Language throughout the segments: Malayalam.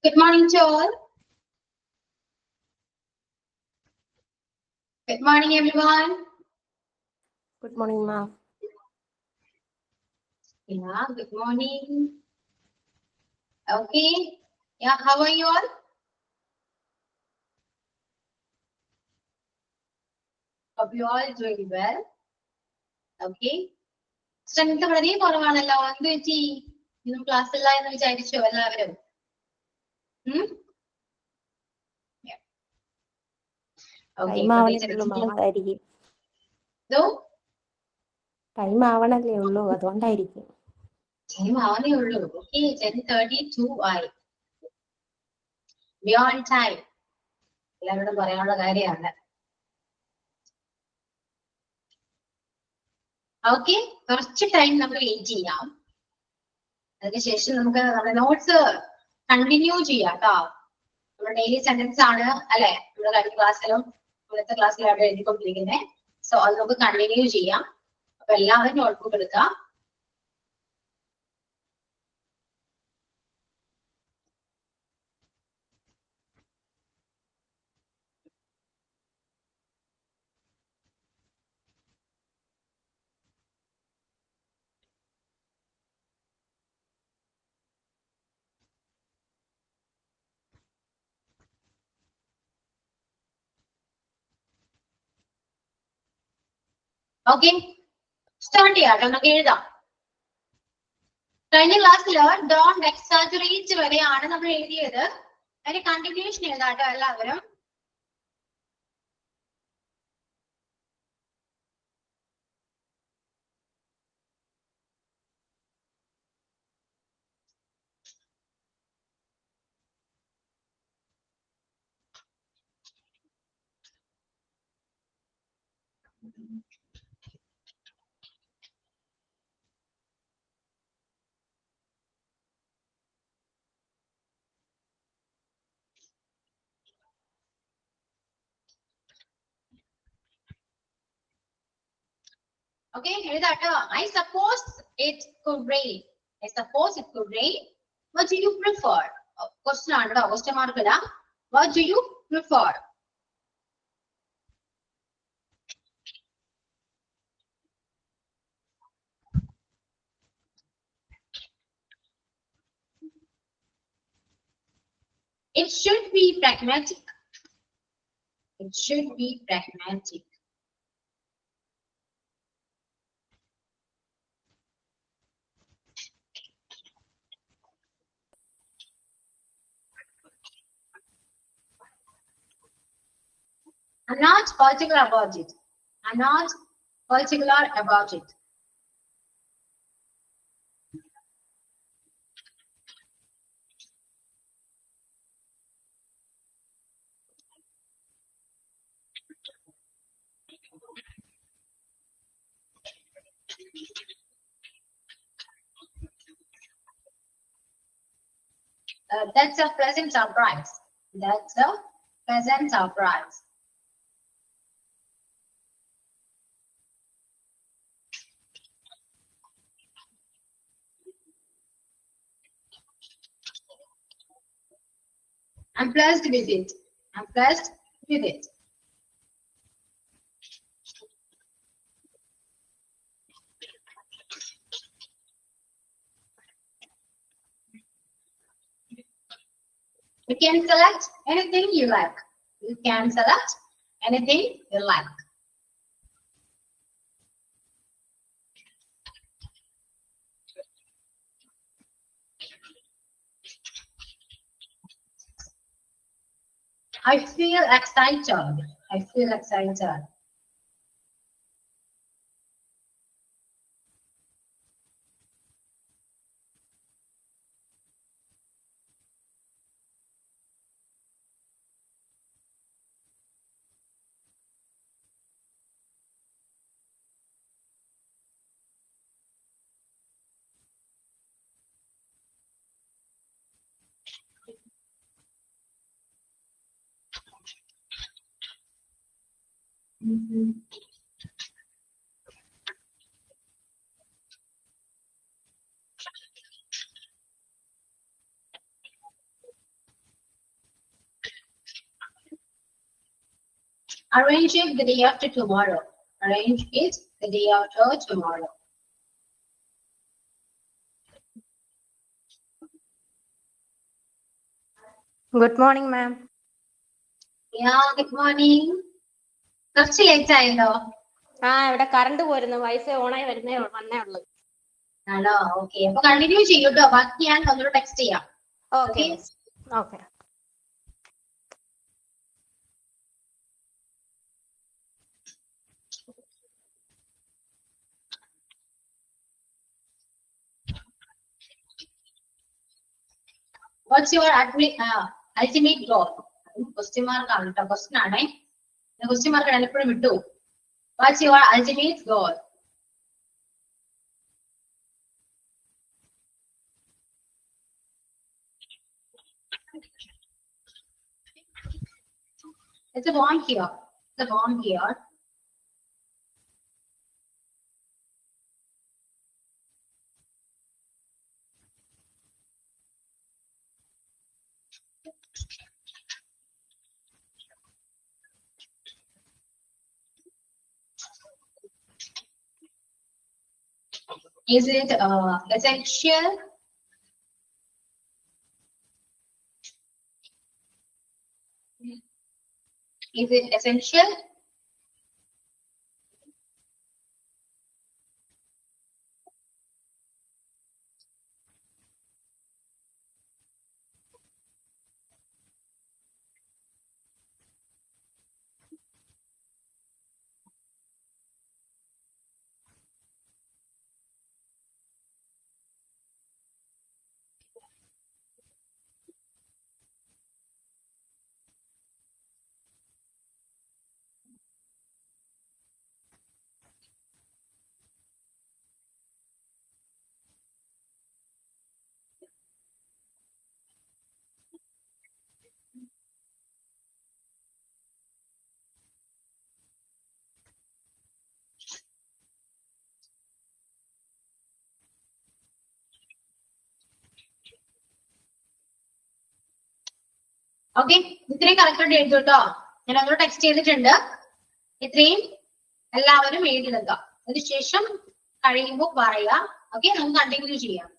Good morning to all. Good morning, everyone. Good morning, ma'am. Yeah, good morning. Okay. Yeah, how are you all? Hope you all doing well. Okay. Strength വളരെ കുറവാണല്ലോ. എന്ത് പറ്റി? ഇന്നും ക്ലാസ് ഇല്ല എന്ന് വിചാരിച്ചോ എല്ലാവരും? ടൈം ആവണല്ലേ ഉള്ളൂ അതുകൊണ്ടായിരിക്കും. ടൈം ആവണേ ഉള്ളൂ. ഓക്കെ, 10:32 ആയി. ബിയോണ്ട് ടൈം എല്ലാവരോടും പറയാനുള്ള കാര്യമാണ്. ഓക്കെ, കുറച്ച് ടൈം നമുക്ക് വെയിറ്റ് ചെയ്യാം. അതിനുശേഷം നമുക്ക് നമ്മുടെ നോട്ട്സ് കണ്ടിന്യൂ ചെയ്യാം കേട്ടോ. നമ്മുടെ ഡെയിലി സെന്റൻസ് ആണ് അല്ലെ, നമ്മുടെ കഴിഞ്ഞ ക്ലാസ്സിലും ഇന്നത്തെ ക്ലാസ്സിലും അവിടെ എഴുതിക്കൊണ്ടിരിക്കുന്നത്. സോ അത് നമുക്ക് കണ്ടിന്യൂ ചെയ്യാം. അപ്പൊ എല്ലാവരും നോട്ട്ബുക്ക് എടുക്കാം. ഓക്കെ, സ്റ്റാർട്ട് ചെയ്യാം. നമുക്ക് എഴുതാം. കഴിഞ്ഞ ക്ലാസ്സിൽ ഡോണ്ട് എക്സാജറേറ്റ് വരെയാണ് നമ്മൾ എഴുതിയത്. അതിന്റെ കണ്ടിന്യൂഷൻ എഴുതാട്ടോ എല്ലാവരും. Okay, എഴുതാട്ടോ. I suppose it could rain. I suppose it could rain. What do you prefer? Question ആണ് കേട്ടോ, question mark ഇടാം. What do you prefer? It should be pragmatic. It should be pragmatic. I'm not particular about it. I'm not particular about it. That's a pleasant surprise. That's a pleasant surprise. I'm pleased with it. I'm pleased with it. You can select anything you like. You can select anything you like. I feel excited. I feel excited. Arrange it the day after tomorrow. Arrange it the day after tomorrow. Good morning, ma'am. Yeah, good morning. കുറച്ച് ലേറ്റ് ആയല്ലോ. ഇവിടെ കറണ്ട് പോയിരുന്നു, വൈഫൈ ഓണായി വന്നേ ഉള്ളൂ. ആണോ? ഓക്കെ, അപ്പൊ കണ്ടിന്യൂ ചെയ്യൂട്ടോ, ബാക്കി ഞാൻ ഒന്നൂടെ ടെക്സ്റ്റ് ചെയ്യാം. Okay okay. What's your ultimate goal? Question mark ആണ് കേട്ടോ, ക്വസ്റ്റ്യൻ ആണേ. ക്വസ്റ്റ്യൻ മാർക്ക് ഞാൻ എപ്പോഴും വിട്ടു. What's your ultimate goal? It's a bomb here. It's a bomb here. Is it essential? Is it essential? Okay, ഇത്രയും കറക്റ്റ് ആയിട്ട് എഴുതു കേട്ടോ. ഞാൻ അങ്ങോട്ട് ടെക്സ്റ്റ് ചെയ്തിട്ടുണ്ട്. ഇത്രയും എല്ലാവരും എഴുതിയെടുക്കുക. അതിനുശേഷം കഴിയുമ്പോൾ പറയാ. ഓക്കെ, നമുക്ക് കണ്ടിന്യൂ ചെയ്യാം.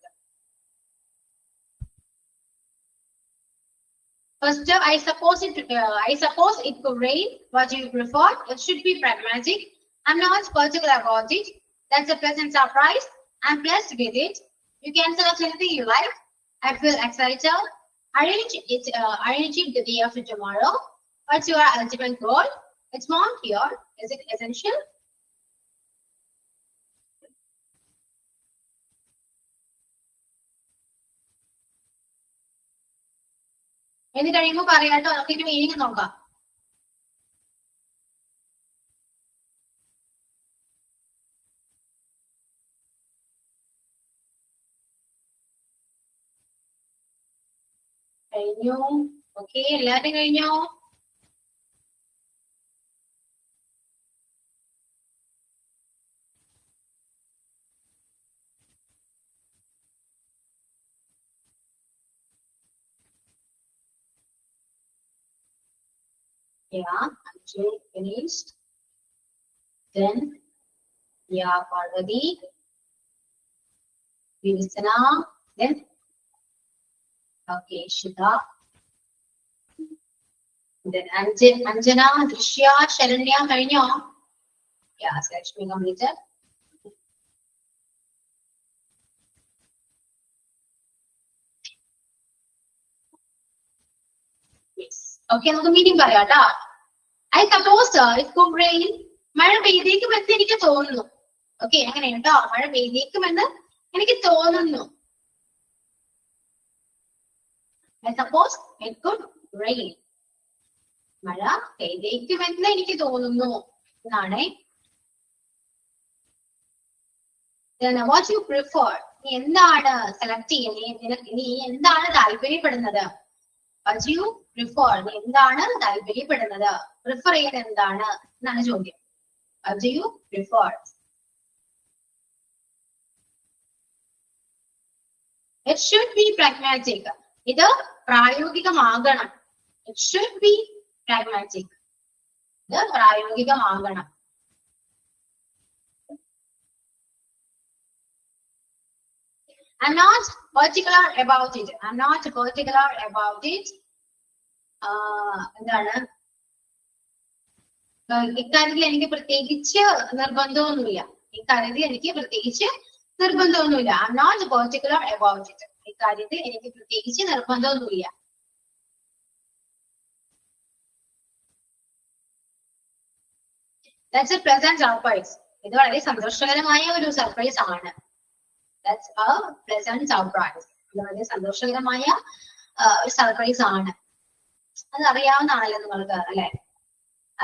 First, I suppose it could rain. What do you prefer? It should be pragmatic. I'm not particular about it. That's a pleasant surprise. I'm blessed with it. You can select anything you like. I feel excited. Arrange it the day after tomorrow. What's your ultimate goal? It's not here. Is it essential? എന്ന് കഴിയുമ്പോൾ പറയാട്ടോ, നമുക്ക് ഇതിന്റെ മീനിങ് നോക്കാം. കഴിഞ്ഞു. ഓക്കെ, എല്ലാവരും കഴിഞ്ഞോ? Yeah, Anju finished. Then, yeah, Parvati, Vivasana, then, okay, Shudha, then Anjana, Drishya, Sharanya, കഴിഞ്ഞോ? Yeah, Lakshmi completed. Yes. Okay, നമുക്ക് മീനിങ് പറയാട്ടോ. I suppose it could rain. മഴ പെയ്തേക്കുമെന്ന് എനിക്ക് തോന്നുന്നു. ഓക്കെ, അങ്ങനെ കേട്ടോ, മഴ പെയ്തേക്കുമെന്ന് എനിക്ക് തോന്നുന്നു. I suppose it could rain. മഴ പെയ്തേക്കുമെന്ന് എനിക്ക് തോന്നുന്നു എന്നാണ്. Then what you prefer? നീ എന്താണ് സെലക്ട് ചെയ്യുന്നത്? നീ എന്താണ് താല്പര്യപ്പെടുന്നത്? What you prefer? നീ എന്താണ് താല്പര്യപ്പെടുന്നത്? പ്രിഫർ ചെയ്യുന്നത് എന്താണ് എന്നാണ് ചോദ്യം. What do you prefer? It should be pragmatic. ഇത് പ്രായോഗികമാകണം. It should be pragmatic. ഇത് പ്രായോഗികമാകണം. I'm not particular about it. I'm not particular about it. എന്താണ് ഇക്കാര്യത്തിൽ എനിക്ക് പ്രത്യേകിച്ച് നിർബന്ധമൊന്നുമില്ല. ഇക്കാര്യത്തിൽ എനിക്ക് പ്രത്യേകിച്ച് നിർബന്ധമൊന്നുമില്ല. I'm not particular about it. ഇക്കാര്യത്തിൽ എനിക്ക് പ്രത്യേകിച്ച് നിർബന്ധമൊന്നുമില്ല. That's a pleasant surprise. ഇത് വളരെ സന്തോഷകരമായ ഒരു സർപ്രൈസ് ആണ്. That's a pleasant surprise. ഇത് വളരെ സന്തോഷകരമായ ഒരു സർപ്രൈസ് ആണ്. അത് അറിയാവുന്നതാണല്ലോ നിങ്ങൾക്ക്, അല്ലെ?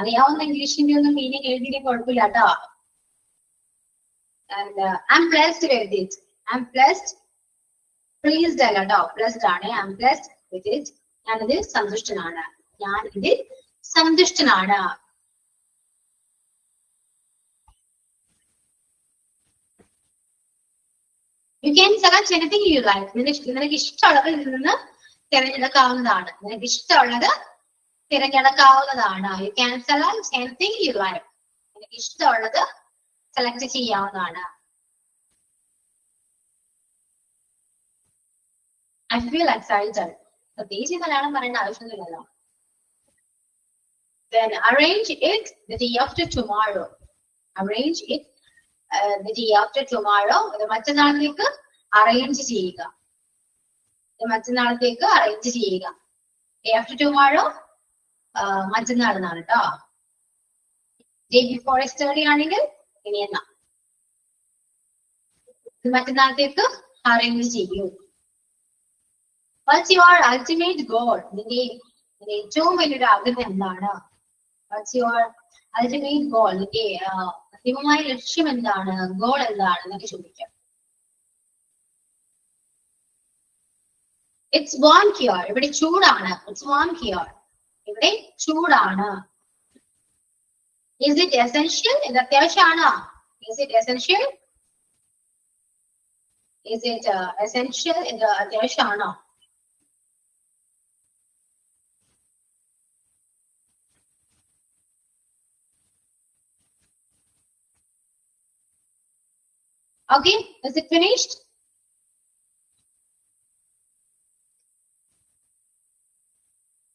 അറിയാവുന്ന ഇംഗ്ലീഷിന്റെ ഒന്നും മീനിങ് എഴുതിയിട്ട് കുഴപ്പമില്ല കേട്ടോ. And I'm blessed with it. I'm blessed. Pleased അല്ല കേട്ടോ, blessed ആണ്. I'm blessed with it. ഞാനിതിൽ സന്തുഷ്ടനാണ്. ഞാൻ ഇതിൽ സന്തുഷ്ടനാണ്. You can select anything you like. നിനക്ക് ഇഷ്ടമുള്ളത് ഇതിൽ നിന്ന് തിരഞ്ഞെടുക്കാവുന്നതാണ്. നിനക്ക് ഇഷ്ടമുള്ളത് തിരഞ്ഞെടുക്കാവുന്നതാണ്. You can select anything you like. നിനക്ക് ഇഷ്ടമുള്ളത് സെലക്ട് ചെയ്യാവുന്നതാണ്. I feel excited. പ്രത്യേകിച്ച് മലയാളം പറയേണ്ട ആവശ്യമൊന്നുമില്ലല്ലോ. Then arrange it the day after tomorrow. Arrange it the day after tomorrow. ഇത് മറ്റന്നാളത്തേക്ക് അറേഞ്ച് ചെയ്യുക. മറ്റന്നാളത്തേക്ക് അറേഞ്ച് ചെയ്യുക. Day after tomorrow മറ്റന്നാൾ എന്നാണ് കേട്ടോ. Day before yesterday ആണെങ്കിൽ ഇനി എന്നാ. മറ്റന്നാളത്തേക്ക് അറേഞ്ച് ചെയ്യൂ. What's your ultimate goal? നിന്റെ ഏറ്റവും വലിയൊരു ആഗ്രഹം എന്താണ്? What's your ultimate goal? നിന്റെ അന്തിമമായ ലക്ഷ്യം എന്താണ്? ഗോൾ എന്താണ് എന്നൊക്കെ ചോദിക്കാം. It's warm here. ഇവിടെ ചൂടാണ്. It's warm here. ഇവിടെ ചൂടാണ്. Is it essential? ഇത് അത്യാവശ്യമാണോ? Is it essential? Is it essential? ഇത് അത്യാവശ്യമാണോ? Okay, is it finished?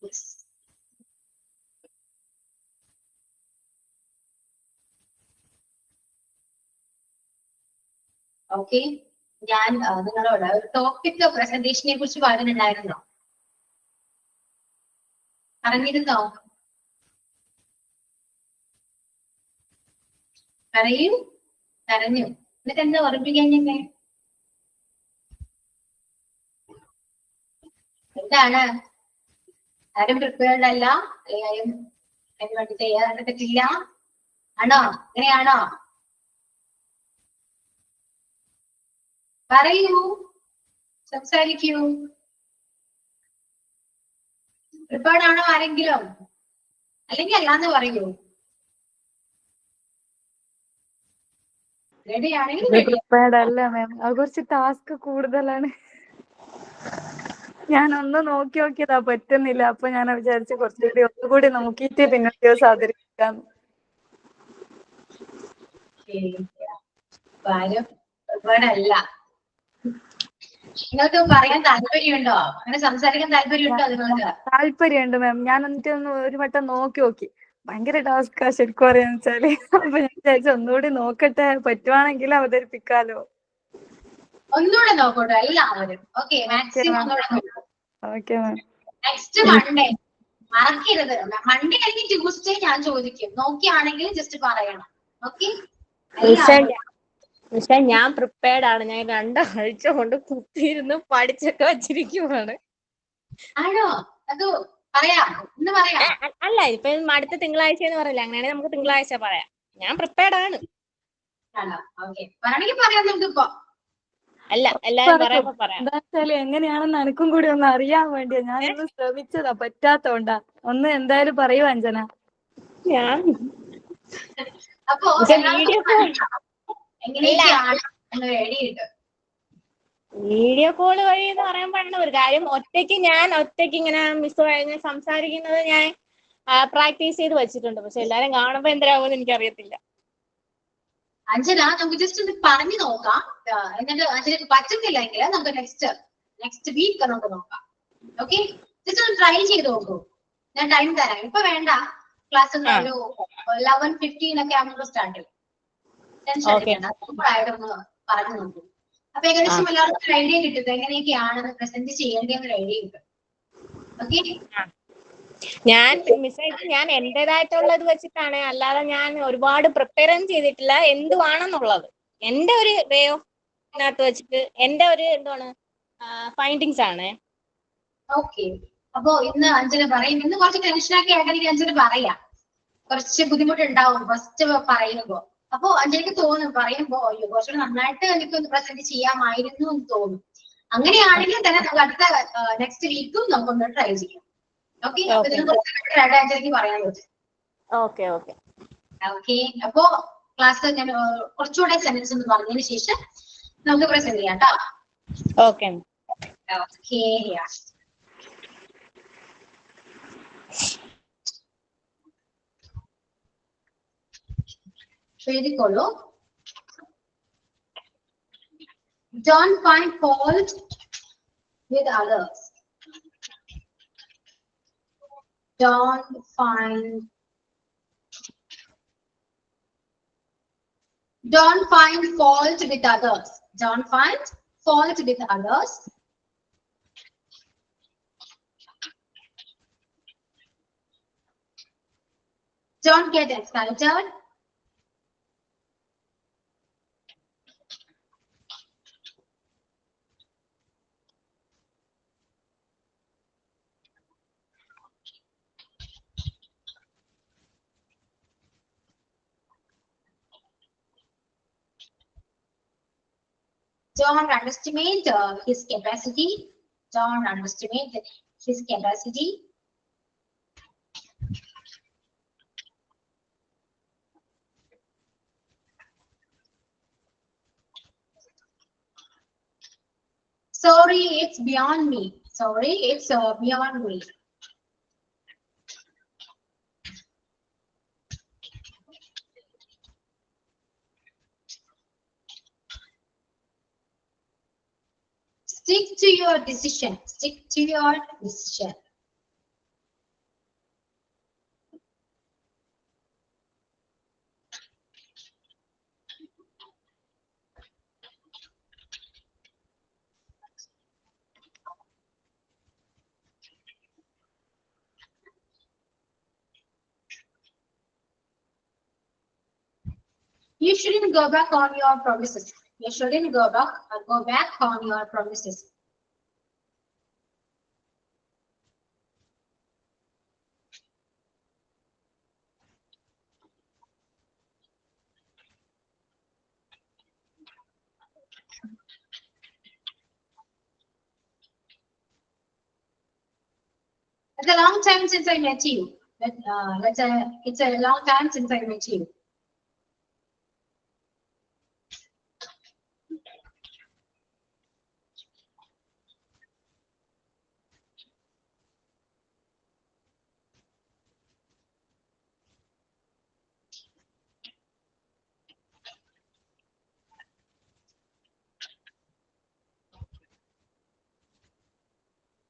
Yes. Okay, ഞാൻ നിങ്ങളോട് ഒരു ടോപ്പിക് പ്രസന്റേഷനെ കുറിച്ച് പറഞ്ഞിട്ടുണ്ടായിരുന്നോ? പറഞ്ഞിരുന്നോ? പറയൂ. പറഞ്ഞു. എന്നിട്ട് എന്താ ഓർമ്മിപ്പിക്കാൻ ഞാൻ? എന്താണ്? ആരും പ്രിപ്പയർഡ് അല്ല, ആരും അതിന് വേണ്ടി തയ്യാറെടുത്തിട്ടില്ല ആണോ? അങ്ങനെയാണോ? പറയൂ, സംസാരിക്കൂ. പ്രിപ്പയർഡ് ആണോ ആരെങ്കിലും? അല്ലെങ്കിൽ അല്ലാന്ന് പറയൂ. റെഡി ആണെങ്കിൽ പ്രിപ്പയർഡ് അല്ല മാം, അത് കുറച്ച് ടാസ്ക് കൂടുതലാണ്. ഞാൻ ഒന്ന് നോക്കിയതാ, പറ്റുന്നില്ല. അപ്പൊ ഞാൻ വിചാരിച്ചു കുറച്ചുകൂടി ഒന്നുകൂടി നോക്കിയിട്ട് പിന്നെ ദിവസം അവതരിപ്പിക്കാം. അല്ല, നിങ്ങൾക്ക് പറയാൻ താല്പര്യമുണ്ടോ? അങ്ങനെ സംസാരിക്കാൻ താല്പര്യമുണ്ടോ? നിങ്ങൾക്ക് താല്പര്യമുണ്ട് മാം. ഞാൻ എന്നിട്ട് ഒരു വട്ടം നോക്കി. ഭയങ്കര ടാസ്കാ ശരിക്കും പറയാന്ന് വെച്ചാല്. അപ്പൊ ഞാൻ വിചാരിച്ചു ഒന്നുകൂടി നോക്കട്ടെ, പറ്റുവാണെങ്കിൽ അവതരിപ്പിക്കാലോ. ഒന്നുകൂടെ നോക്കട്ടെ എല്ലാവരും. ഓക്കെ, മാക്സിമം ഒന്നുകൂടെ നോക്കൂ. Okay ma'am. നെക്സ്റ്റ് മൺഡേ മറക്കരുത്. മൺഡേ അല്ലെങ്കിൽ ട്യൂസ്ഡേ ഞാൻ ചോദിക്കും. നോക്കിയാണെങ്കിൽ ജസ്റ്റ് പറയണം. ഓക്കെ, പക്ഷെ ഞാൻ പ്രിപ്പയർഡ് ആണ്. ഞാൻ 2 ആഴ്ച കൊണ്ട് കുത്തിയിരുന്ന് പഠിച്ചൊക്കെ വച്ചിരിക്കുവാണ്. ആണോ? അത് പറയാം, ഇന്ന് പറയാം. അല്ല, ഇപ്പൊ അടുത്ത തിങ്കളാഴ്ച എന്ന് പറയില്ല. അങ്ങനെയാണെങ്കിൽ നമുക്ക് തിങ്കളാഴ്ച പറയാം. ഞാൻ പ്രിപ്പയർഡ് ആണ്. അല്ല, എല്ലാരും പറയുമ്പോ പറയാം. എന്താ വെച്ചാല് എങ്ങനെയാണെന്ന് എനിക്കും കൂടി ഒന്ന് അറിയാൻ വേണ്ടിയാ ഞാനൊന്ന് ശ്രമിച്ചതാ, പറ്റാത്തോണ്ടാ. ഒന്ന് എന്തായാലും പറയൂ അഞ്ജന. ഞാൻ അപ്പൊ വീഡിയോ കോള് വഴി എന്ന് പറയുമ്പോഴാണ് ഒരു കാര്യം. ഞാൻ ഒറ്റയ്ക്ക് ഇങ്ങനെ മിസ് കഴിഞ്ഞ് സംസാരിക്കുന്നത് ഞാൻ പ്രാക്ടീസ് ചെയ്ത് വെച്ചിട്ടുണ്ട്. പക്ഷെ എല്ലാരും കാണുമ്പോ എന്തരാകുമെന്ന് എനിക്കറിയത്തില്ല. അഞ്ജന, നമുക്ക് ജസ്റ്റ് ഒന്ന് പറഞ്ഞു നോക്കാം. എന്നിട്ട് അഞ്ജനക്ക് പറ്റുന്നില്ലെങ്കിൽ നമുക്ക് നെക്സ്റ്റ് വീക്ക് നമുക്ക് നോക്കാം. ഓക്കെ, ജസ്റ്റ് ഒന്ന് ട്രൈ ചെയ്ത് നോക്കൂ. ഞാൻ ടൈം തരാം. ഇപ്പൊ വേണ്ട, ക്ലാസ് ഒരു 11:15 ഒക്കെ ആകുമ്പോൾ സ്റ്റാർട്ട് ചെയ്യും. ടെൻഷൻ എടുക്കണ്ട, സിമ്പിളായിട്ടൊന്ന് പറഞ്ഞു നോക്കൂ. അപ്പൊ ഏകദേശം എല്ലാവർക്കും ഒരു ഐഡിയ കിട്ടും എങ്ങനെയൊക്കെയാണ് പ്രസന്റ് ചെയ്യേണ്ടതെന്നൊരു ഐഡിയ കിട്ടും. ഓക്കെ, ഞാൻ എന്റേതായിട്ടുള്ളത് വെച്ചിട്ടാണ്, അല്ലാതെ ഞാൻ ഒരുപാട് പ്രിപ്പയർ ചെയ്തിട്ടില്ല. എന്തുവാണെന്നുള്ളത് എന്റെ ഒരു വേ ഓഫ് വെച്ചിട്ട് എന്റെ ഒരു എന്താണ് ഫൈൻഡിങ്സ് ആണ്. ഓക്കെ. അപ്പൊ ഇന്ന് അഞ്ജന പറയും. ഇന്ന് കുറച്ച് ടെൻഷനൊക്കെ ആയിട്ട് അഞ്ജന പറയാം. കുറച്ച് ബുദ്ധിമുട്ടുണ്ടാവും ഫസ്റ്റ് പറയുമ്പോ. അപ്പൊ അഞ്ജനക്ക് തോന്നും പറയുമ്പോ അയ്യോ കുറച്ചുകൂടി നന്നായിട്ട് എനിക്കൊന്ന് പ്രസന്റ് ചെയ്യാമായിരുന്നു എന്ന് തോന്നും. അങ്ങനെയാണെങ്കിൽ തന്നെ നമുക്ക് അടുത്ത നെക്സ്റ്റ് വീക്കും നമുക്കൊന്ന് ട്രൈ ചെയ്യാം. ഓക്കെ, അപ്പൊ ഇതിനെ കുറിച്ച് അഞ്ജനക്ക് പറയാൻ പറ്റും. Okay okay okay. അപ്പോ ക്ലാസ് ഞാൻ കുറച്ചുകൂടെ സെന്റൻസ് ഒന്ന് പറഞ്ഞതിന് ശേഷം നമുക്ക് പ്രസന്റ് ചെയ്യാം കേട്ടോ. Okay okay. എഴുതിക്കോളൂ. Don't find fault with others. Don't find fault with others. Don't find fault with others. Don't get excited. Don't underestimate his capacity. Don't underestimate his capacity. Sorry, it's beyond me. Sorry, it's beyond me. Stick to your decision. Stick to your decision. You shouldn't go back on your promises. You shouldn't go back on your promises. It's a long time since I met you. It's a long time since I met you.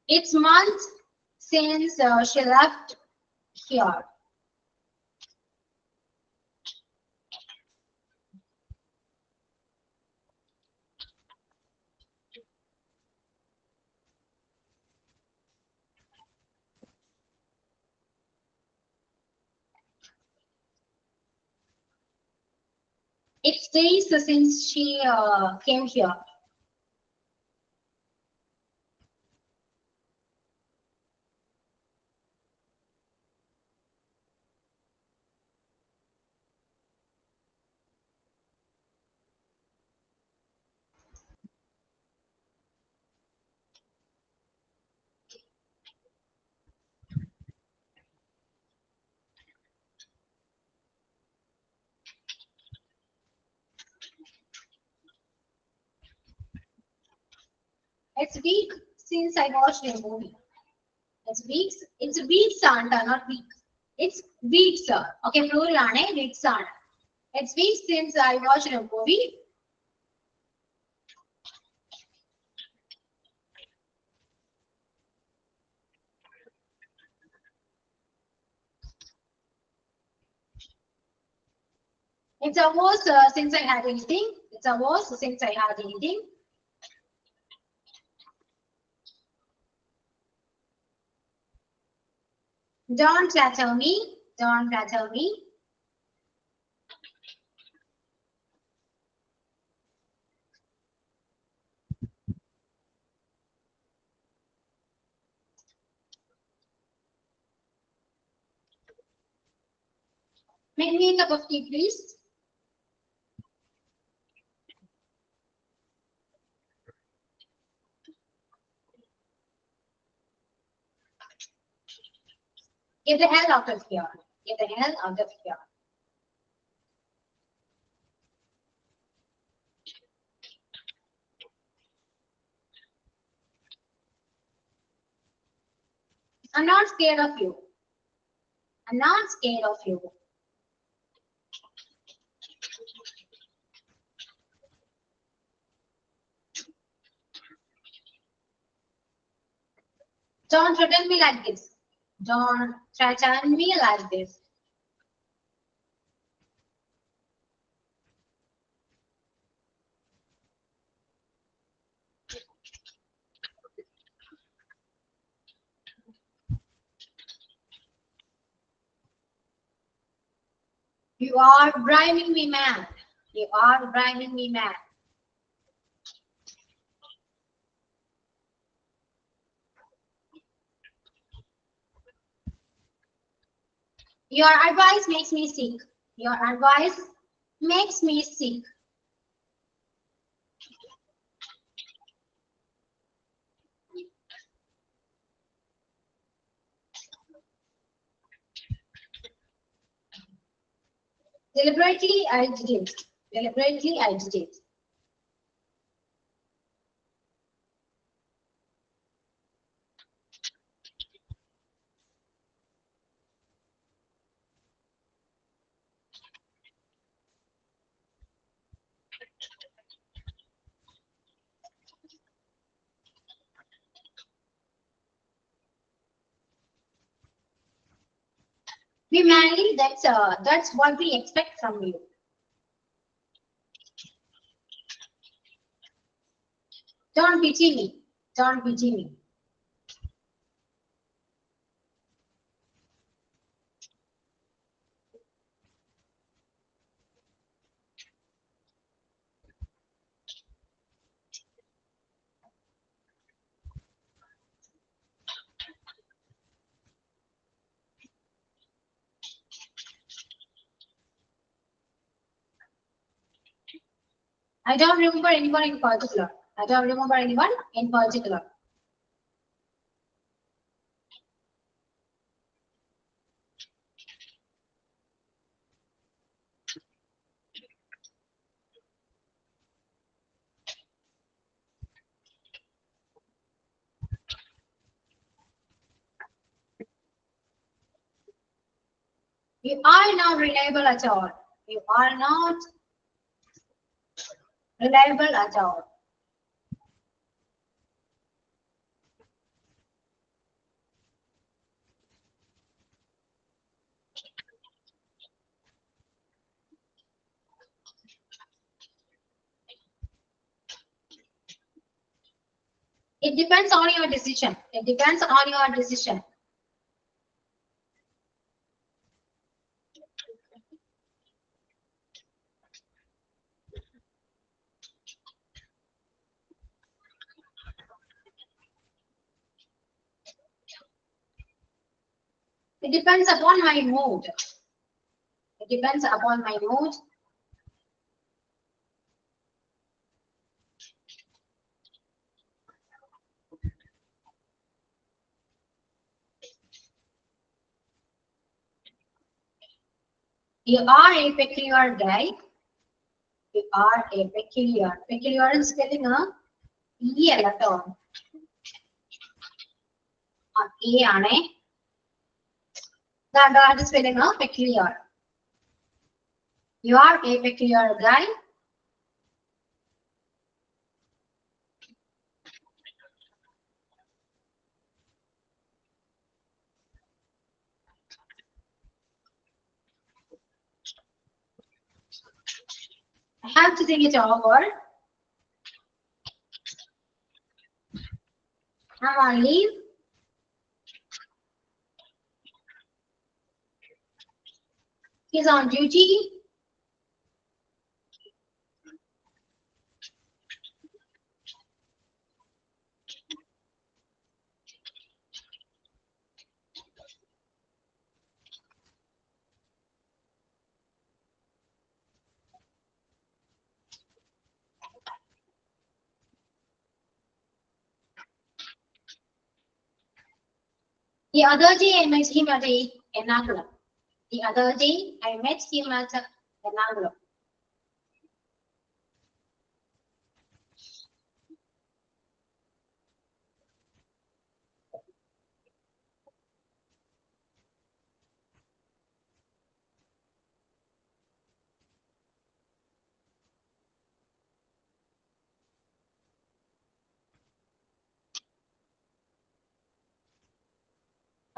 It's months since she left here. It's days since she came here. It's week since I watched a movie. It's weeks, Santa, not week. It's weeks. Okay, plural ആണ്, weeks ആണ്. It's weeks since I watched a movie. It's a was since I had eating. It's a was since I had eating. Don't flatter me. Don't flatter me. Make me a cup of tea, please. Get the hell out of here. Get the hell out of here. I'm not scared of you. I'm not scared of you. Don't threaten me like this. Don't threaten me like this. You are driving me mad. You are driving me mad. Your advice makes me sick. Your advice makes me sick. Deliberately, I did it. Deliberately, I did it. Be manly, that's what we expect from you. Don't pity me. Don't pity me. I don't remember anyone in particular. I don't remember anyone in particular. You are not reliable at all. You are not reliable at all. It depends on your decision. It depends on your decision. It depends upon my mood. It depends upon my mood. You are a peculiar guy. You are a peculiar. Peculiar in spelling, E അല്ല ട്ടോ. E ആണ്. the spelling of peculiar. You are a peculiar guy. I have to think it over. I'm on leave. He's on duty. The other day I met him at Ernakulam. The other day I met him at Ernakulam.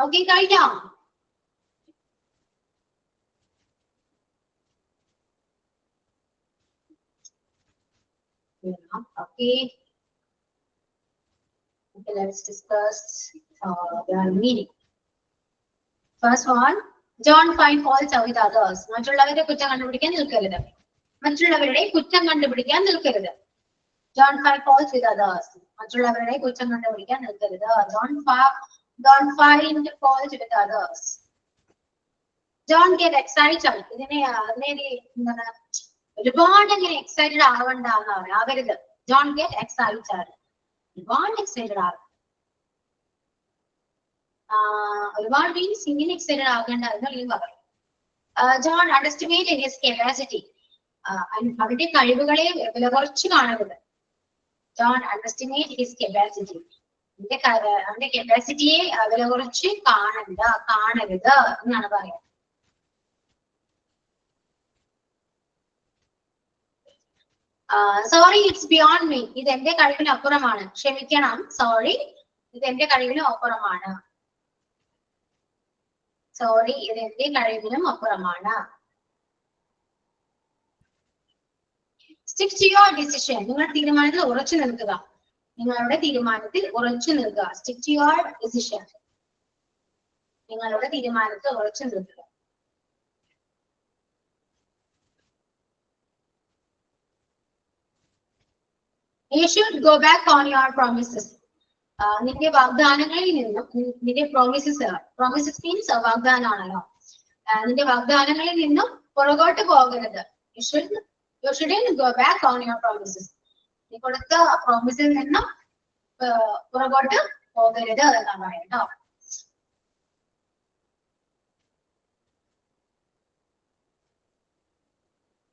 Okay, carry down. Okay. Okay, let's discuss their meaning. First one, don't find faults with others. മറ്റുള്ളവരെ കുറ്റം കണ്ടുപിടിക്കാൻ നിൽക്കരുത്. മറ്റുള്ളവരുടെ കുറ്റം കണ്ടുപിടിക്കാൻ നിൽക്കരുത്. Don't find faults with others. മറ്റുള്ളവരുടെ കുറ്റം കണ്ടുപിടിക്കാൻ നിൽക്കരുത്. Don't find fault with others. Don't get excited. ഇതിനെ എന്താണ് ഒരുപാട് ഇങ്ങനെ എക്സൈറ്റഡ് ആവരുത്. Don't get excited. ഒരുപാട് എക്സൈറ്റഡ് ആവും. ഒരുപാട് മീൻസ് ഇങ്ങനെ എക്സൈറ്റഡ് ആകേണ്ട എന്ന് പറയും. Don't underestimate his capacity. അവരുടെ കഴിവുകളെ വില കുറച്ച് കാണരുത്. Don't underestimate his capacity. അവന്റെ കപ്പാസിറ്റിയെ വില കുറച്ച് കാണരുത് എന്നാണ് പറയുന്നത്. Sorry, it's beyond me. ഇത് എന്റെ കഴിവിന് അപ്പുറമാണ്. ക്ഷമിക്കണം. Sorry, ഇത് എന്റെ കഴിവിനും അപ്പുറമാണ്. Sorry, ഇത് എന്റെ കഴിവിനും അപ്പുറമാണ്. Stick to your decision. നിങ്ങളുടെ തീരുമാനത്തിൽ ഉറച്ചു നിൽക്കുക. നിങ്ങളുടെ തീരുമാനത്തിൽ ഉറച്ചു നിൽക്കുക. Stick to your decision. നിങ്ങളുടെ തീരുമാനത്തിൽ ഉറച്ചു നിൽക്കുക. You should go back on your promises. നിന്റെ വാഗ്ദാനങ്ങളിൽ നിന്നും നിന്റെ promises means വാഗ്ദാനമാണല്ലോ. നിന്റെ വാഗ്ദാനങ്ങളിൽ നിന്നും പുറകോട്ട് പോകരുത്. You shouldn't go back on your promises. നീ കൊടുത്ത പ്രോമിസിൽ നിന്നും പുറകോട്ട് പോകരുത് എന്നാണ് പറയുന്നത്.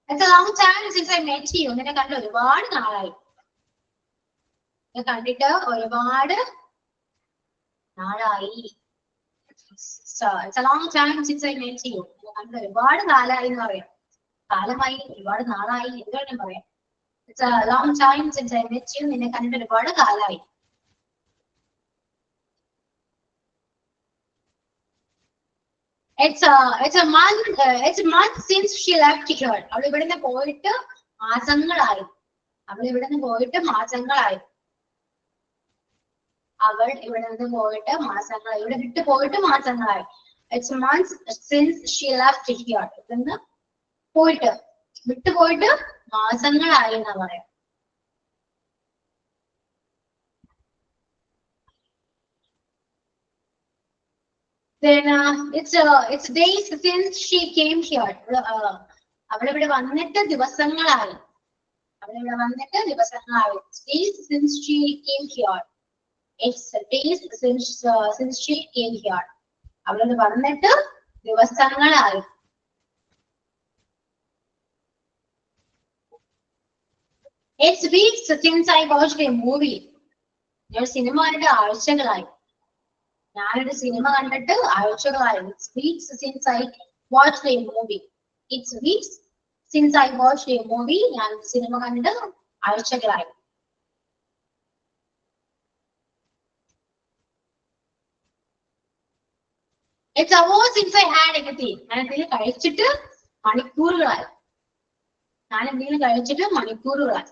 It's a long time since I met you. നിന്നെ കണ്ടിട്ട് ഒരുപാട് നാളായി. കണ്ടിട്ട് ഒരുപാട് നാളായി. It's a long time since I met you. കണ്ടിട്ട് ഒരുപാട് കാലമായി എന്ന് പറയാം. കാലമായി, ഒരുപാട് നാളായി, എന്തുവേണം പറയാം. It's a long time since I met you. നിന്നെ കണ്ടിട്ട് ഒരുപാട് കാലമായി. It's a month since she left here. അവൾ ഇവിടുന്ന് പോയിട്ട് മാസങ്ങളായി. അവൾ ഇവിടെ നിന്ന് പോയിട്ട് മാസങ്ങളായി. ഇവിടെ വിട്ടു പോയിട്ട് മാസങ്ങളായി. It's months since she left here. ഇവിടുന്ന് പോയിട്ട് വിട്ടുപോയിട്ട് മാസങ്ങളായി എന്നാ പറയാം. Then it's days since she came here. അവളിവിടെ വന്നിട്ട് ദിവസങ്ങളായി. Days since she came here. It's days since she came here. അവളിവിടെ വന്നിട്ട് ദിവസങ്ങളായി. It's weeks since I watched a movie. ഞാൻ സിനിമ കണ്ടിട്ട് ആഴ്ചകളായി. ഞാനൊരു സിനിമ കണ്ടിട്ട് ആഴ്ചകളായി. It's weeks since I watched a movie. It's weeks since I watched a movie. ഞാൻ സിനിമ കണ്ട് ആഴ്ചകളായി. It's hours since I had anything. ഞാൻ എന്തെങ്കിലും കഴിച്ചിട്ട് മണിക്കൂറുകളായി. ഞാൻ എന്തെങ്കിലും കഴിച്ചിട്ട് മണിക്കൂറുകളായി.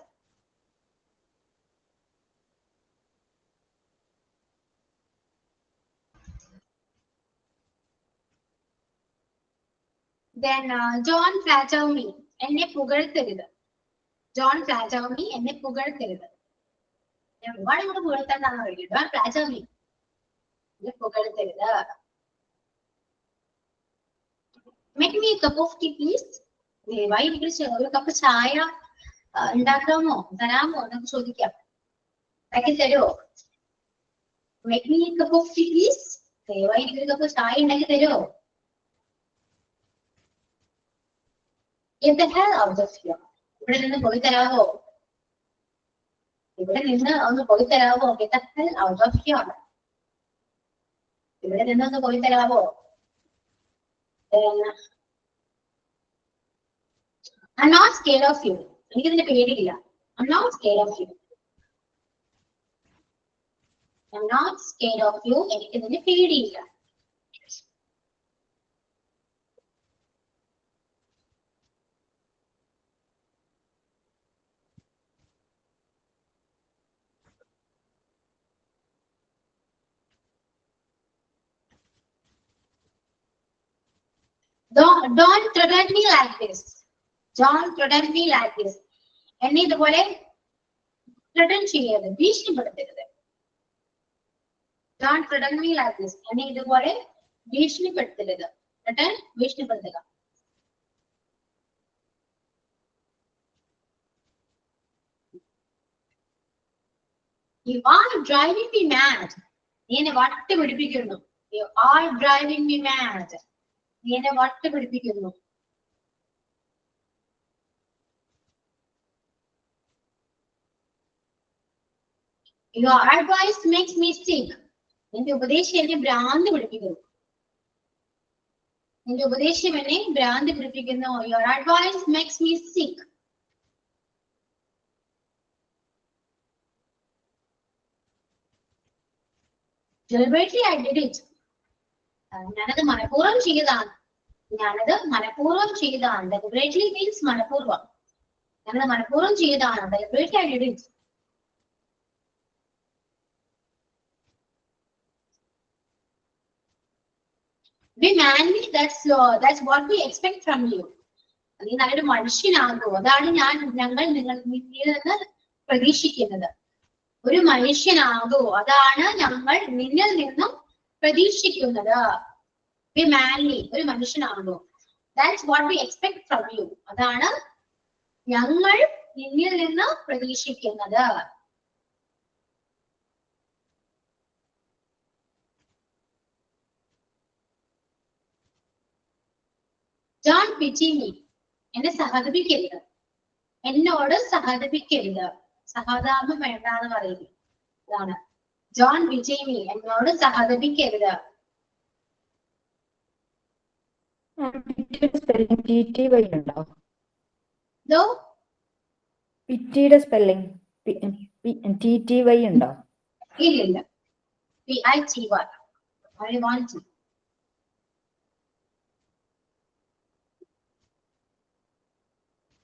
Then John flatter me. എന്നെ പുകഴ്ത്തരുത്. John flatter me. എന്നെ പുകഴ്ത്തരുത്. ഞാൻ ഒരുപാട് കൂടെ പുകഴ്ത്താണ്ടാന്ന് പറയുന്നത്. John flatter me. എന്നെ പുകഴ്ത്തരുത്. Make me a cup of tea, please. ദയവായി എനിക്ക് ഒരു കപ്പ് ചായ ഉണ്ടാക്കാമോ തരാമോ എന്നൊക്കെ ചോദിക്കാം. ഉണ്ടാക്കി തരുമോ? Make me a cup of tea, please. ദയവായി എനിക്കൊരു കപ്പ് ചായ ഉണ്ടാക്കി തരുമോ? Get the hell out of here. ഇവിടെ നിന്ന് പോയി തരാമോ? ഇവിടെ നിന്ന് ഒന്ന് പോയി തരാമോ? Get the hell out of here. ഇവിടെ നിന്ന് ഒന്ന് പോയി തരാമോ? I'm not scared of you. എനിക്കിതിന്റെ പേടിയില്ല. I'm not scared of you. I'm not scared of you. എനിക്കിതിന്റെ പേടിയില്ല. Don't threaten me like this. Don't threaten me like this. എന്നെ ഇതുപോലെ threaten ചെയ്യരുത്, ഭീഷണിപ്പെടുത്തരുത്. Don't threaten me like this. എന്നെ ഇതുപോലെ ഭീഷണിപ്പെടുത്തരുത്. threaten ഭീഷണിപ്പെടുത്തുക. You are driving me mad. നീ എന്നെ വട്ട് പിടിപ്പിക്കുന്നു. You are driving me mad. നീ എന്നെ വട്ട് പിടിപ്പിക്കുന്നു. Your advice makes me sick. നിന്റെ ഉപദേശം എന്നെ ഭ്രാന്ത് പിടിപ്പിക്കുന്നു. നിന്റെ ഉപദേശം എന്നെ ഭ്രാന്ത് പിടിപ്പിക്കുന്നു. Your advice makes me sick. Deliberately I did it. ഞാനത് മനഃപൂർവ്വം ചെയ്തതാണ്. ഞാനത് മനഃപൂർവ്വം ചെയ്തതാണ്. Deliberately means മനഃപൂർവ്വം. ഞാനത് മനഃപൂർവ്വം ചെയ്തതാണ്. Deliberately I did it. Be manly. That's what we expect from you. നീ നല്ലൊരു മനുഷ്യനാകൂ. അതാണ് ഞങ്ങൾ നിന്നിൽ നിന്ന് പ്രതീക്ഷിക്കുന്നത്. ഒരു മനുഷ്യനാകൂ. അതാണ് ഞങ്ങൾ നിന്നിൽ നിന്നും പ്രതീക്ഷിക്കുന്നത്. Be manly. ഒരു മനുഷ്യനാകൂ. That's what we expect from you. അതാണ് ഞങ്ങൾ നിന്നിൽ നിന്ന് പ്രതീക്ഷിക്കുന്നത്. Don't pity me. എന്നെ സഹതപിക്കരുത്. എന്നോട് സഹതപിക്കരുത്. സഹതാപം വേണ്ടാന്ന് പറയുന്നു. അതാണ് Don't pity me. എന്നോട് സഹതപിക്കരുത്. TTY ഉണ്ടോ? പിറ്റിയുടെ സ്പെല്ലിംഗ് TTY ഉണ്ടോ? ഇല്ല. PITY. I want to.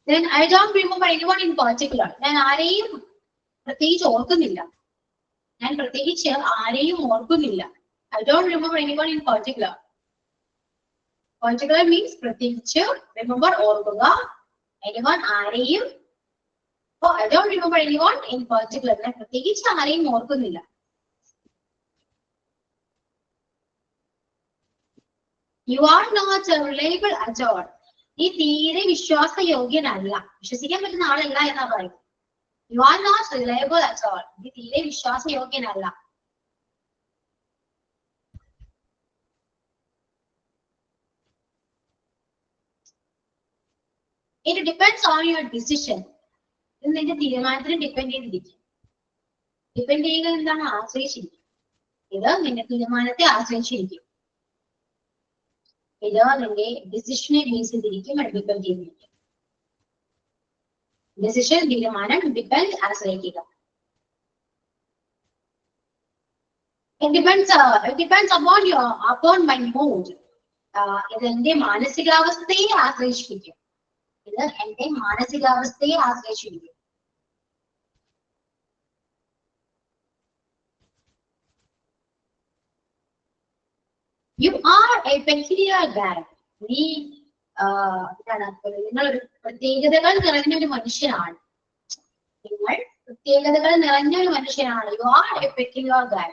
Then I don't remember anyone in particular. ഞാൻ ആരെയും പ്രത്യേകിച്ച് ഓർക്കുന്നില്ല. ഞാൻ പ്രത്യേകിച്ച് ആരെയും ഓർക്കുന്നില്ല. I don't remember anyone in particular. Particular means പ്രത്യേകിച്ച്. Remember ഓർക്കുക. Anyone ആരെയും. Oh, I don't remember anyone in particular. ഞാൻ പ്രത്യേകിച്ച് ആരെയും ഓർക്കുന്നില്ല. You are not reliable at all. നീ തീരെ വിശ്വാസയോഗ്യനല്ല. വിശ്വസിക്കാൻ പറ്റുന്ന ആളല്ല എന്നാ പറയും. You are not reliable at all. നീ തീരെ വിശ്വാസയോഗ്യനല്ല. It depends on your decision. ഇത് നിന്റെ തീരുമാനത്തിന് ഡിപ്പെൻഡ് ചെയ്തിരിക്കും. ഡിപ്പെൻഡ് ചെയ്യുക എന്താണ്? ആശ്രയിച്ചിരിക്കും. ഇത് നിന്റെ തീരുമാനത്തെ ആശ്രയിച്ചിരിക്കും. ഇത് നിന്റെ ഡിസിഷനെ ബേസ് ചെയ്തിരിക്കും, ഡിപ്പെൻഡ് ചെയ്തിരിക്കും. ഡിസിഷൻ, തീരുമാനം, ഡിപ്പെൻഡ്, ആശ്രയിക്കുക. It depends upon my mood. ഇത് എന്റെ മാനസികാവസ്ഥയെ ആശ്രയിച്ചിരിക്കും. ഇത് എന്റെ മാനസികാവസ്ഥയെ ആശ്രയിച്ചിരിക്കും. You are a peculiar guy. നീ നിങ്ങളൊരു പ്രത്യേകതകൾ നിറഞ്ഞ ഒരു മനുഷ്യനാണ്. നിങ്ങൾ പ്രത്യേകതകൾ നിറഞ്ഞ ഒരു മനുഷ്യനാണ്. You are a peculiar guy.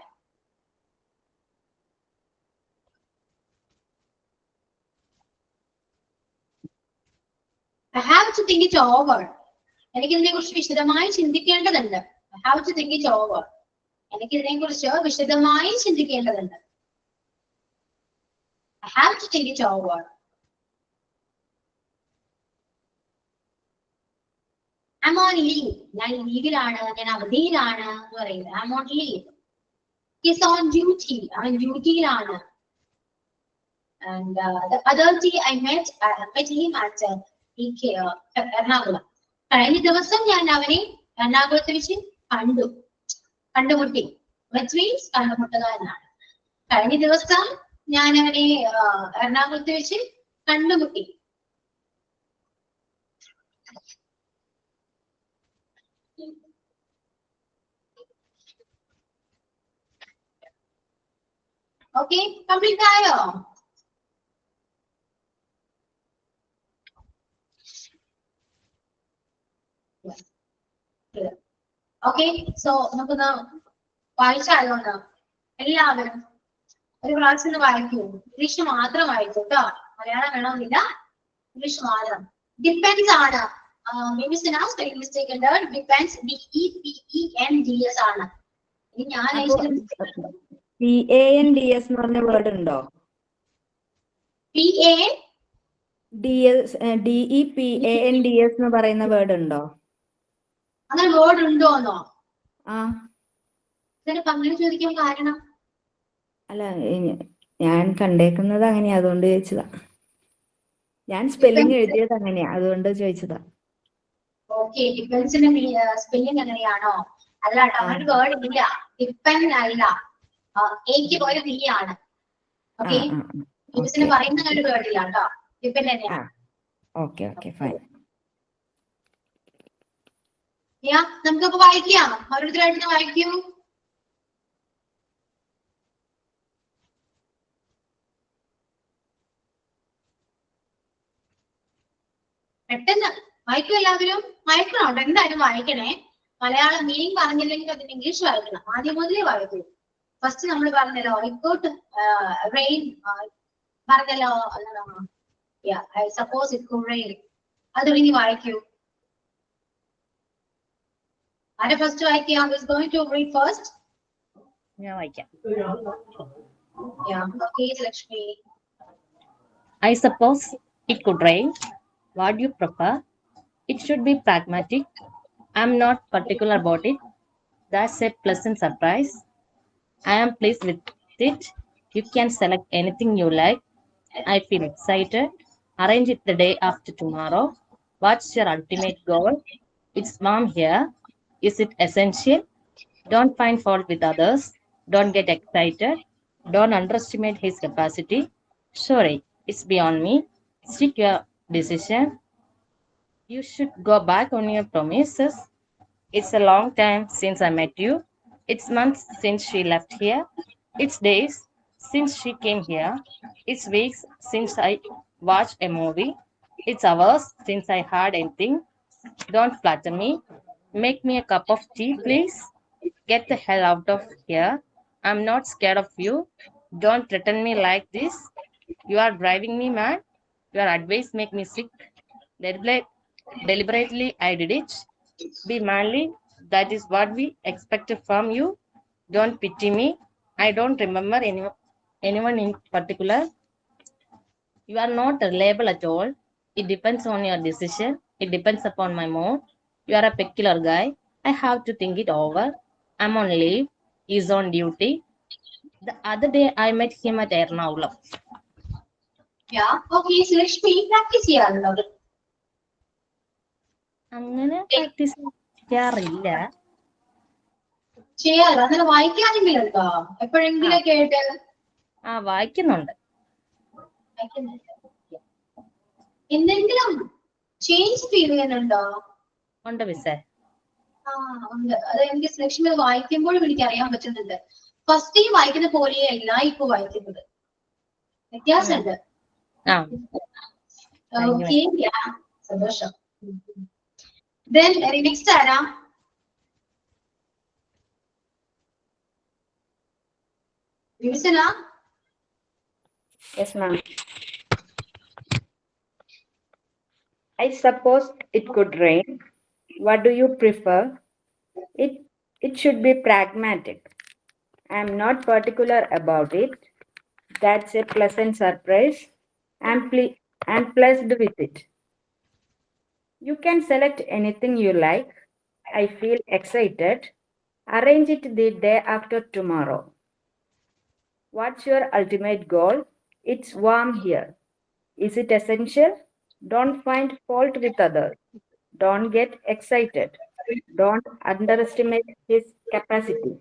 I have to think it over. എനിക്ക് ഇതിനെ കുറിച്ച് വിശദമായി ചിന്തിക്കേണ്ടതുണ്ട്. I have to think it over. എനിക്ക് ഇതിനെ കുറിച്ച് വിശദമായി ചിന്തിക്കേണ്ടതുണ്ട്. I have to think it over. I'm on leave. ഞാൻ ലീവിലാണ്, ഞാൻ അവധിയിലാണ് എന്ന് പറയുന്നത്. I'm on leave. He's on duty. അവൻ ഡ്യൂട്ടിയിലാണ്. And the other day I met him at Ernakulam. കഴിഞ്ഞ ദിവസം ഞാൻ അവനെ എറണാകുളത്ത് വെച്ച് കണ്ടുമുട്ടി. which means കണ്ടുമുട്ടുക എന്നാണ്. കഴിഞ്ഞ ദിവസം ഞാൻ അവനെ എറണാകുളത്ത് വെച്ച് കണ്ടുമുട്ടി. ഓക്കെ, കംപ്ലീറ്റ് ആയോ? ഓക്കെ, സോ നമുക്കൊന്ന് വായിച്ചാലോന്ന്. എല്ലാവരും ഒരു പ്രാവശ്യം ഒന്ന് വായിക്കൂ. ഇംഗ്ലീഷ് മാത്രം വായിക്കൂ കേട്ടോ, മലയാളം വേണമെന്നില്ല, ഇംഗ്ലീഷ് മാത്രം. ഡിപ്പെൻസ് ആണ്. മിമിസിന് സ്പെല്ലിംഗ് മിസ്റ്റേക്ക് ഉണ്ട്. ഡിപ്പെൻസ് DEPENDS ആണ്. ഇനി ഞാൻ PANDS എന്ന് പറഞ്ഞ വേർഡ് ഉണ്ടോ? DEPANDS എന്ന് പറയുന്ന വേർഡ് ഉണ്ടോ? അങ്ങനെ വേർഡ് ഉണ്ടോന്നോ? ആ, ഇതിനിപ്പോ അങ്ങനെ ചോദിക്കാൻ കാരണം? അല്ല, ഞാൻ കണ്ടേക്കുന്നത് അങ്ങനെയാ, അതുകൊണ്ട് ചോദിച്ചതാ. ഞാൻ സ്പെല്ലിംഗ് എഴുതിയത് അങ്ങനെയാ, അതുകൊണ്ട് ചോദിച്ചതാ. ഓക്കെ, ഡിപ്പെൻസിന്റെ സ്പെല്ലിംഗ് എങ്ങനെയാണോ? അല്ല, അങ്ങനെ വേർഡ് ഇല്ല. ഡിപ്പെൻഡ് അല്ല, എനിക്ക് പോലെ D ആണ്. ഓക്കെ, മിമിസിന് പറയുന്ന ഒരു വേർഡ് ഇല്ല കേട്ടോ, ഡിപ്പെൻഡ് തന്നെയാണ്. Okay okay fine. നമുക്കിപ്പോ വായിക്കാം. ഓരോരുത്തരായിട്ട് വായിക്കൂ. പെട്ടെന്ന് വായിക്കൂ. എല്ലാവരും വായിക്കണം, എന്തായാലും വായിക്കണേ. മലയാളം മീനിങ് പറഞ്ഞില്ലെങ്കിൽ അതിന് ഇംഗ്ലീഷ് വായിക്കണം. ആദ്യം മുതലേ വായിക്കൂ. ഫസ്റ്റ് നമ്മൾ പറഞ്ഞല്ലോ ഇക്കോട്ട് റെയിൻ പറഞ്ഞല്ലോ, I suppose it could rain. അത് തുടങ്ങി വായിക്കൂ. ആരെ ഫസ്റ്റ് വായിക്കാം? Who is going to read first? ഞാൻ വായിക്കാം. Okay, Lakshmi. I suppose it could rain. What do you prefer? It should be pragmatic. I'm not particular about it. That's a pleasant surprise. I am pleased with it. You can select anything you like. I feel excited. Arrange it the day after tomorrow. What's your ultimate goal? It's warm here. Is it essential? Don't find fault with others. Don't get excited. Don't underestimate his capacity. Sorry, it's beyond me. Stick your decision. You should go back on your promises. It's a long time since I met you. It's months since she left here. It's days since she came here. It's weeks since I watched a movie. It's hours since I heard anything. Don't flatter me. Make me a cup of tea, please. Get the hell out of here. I'm not scared of you. Don't threaten me like this. You are driving me mad. Your advice make me sick. Deliberately, I did it. Be manly. That is what we expected from you. Don't pity me. I don't remember anyone in particular. You are not reliable at all. It depends on your decision. It depends upon my mood. You are a peculiar guy. I have to think it over. I'm on leave. He's on duty. The other day I met him at Ernakulam. Yeah. Okay, Lakshmi, practice ചെയ്യാറുണ്ടോ? അങ്ങനെ പ്രാക്ടീസ് ചെയ്യാറില്ല. ചെയ്യാറ് അങ്ങനെ വായിക്കാനെങ്കിലും ഉണ്ടോ? എപ്പോഴെങ്കിലൊക്കെ ആയിട്ട് വായിക്കുന്നുണ്ട്. എന്തെങ്കിലും ചേഞ്ച് ഫീൽ ചെയ്യുന്നുണ്ടോ? ഉണ്ട് മിസ്സേ. ഉണ്ട്. അത് എനിക്ക് ലക്ഷ്മി വായിക്കുമ്പോഴും എനിക്ക് അറിയാൻ പറ്റുന്നുണ്ട്. ഫസ്റ്റ് ടൈം വായിക്കുന്ന പോലെയല്ല ഇപ്പൊ വായിക്കുന്നത്, വ്യത്യാസമുണ്ട്. സന്തോഷം. നെക്സ്റ്റ് ആരാ? വിൽസന? Yes, ma'am. I suppose it could rain. What do you prefer? It should be pragmatic. I am not particular about it. That's a pleasant surprise. I'm pleased with it. You can select anything you like. I feel excited. Arrange it the day after tomorrow. What's your ultimate goal? It's warm here. Is it essential? Don't find fault with others. Don't get excited. Don't underestimate his capacity.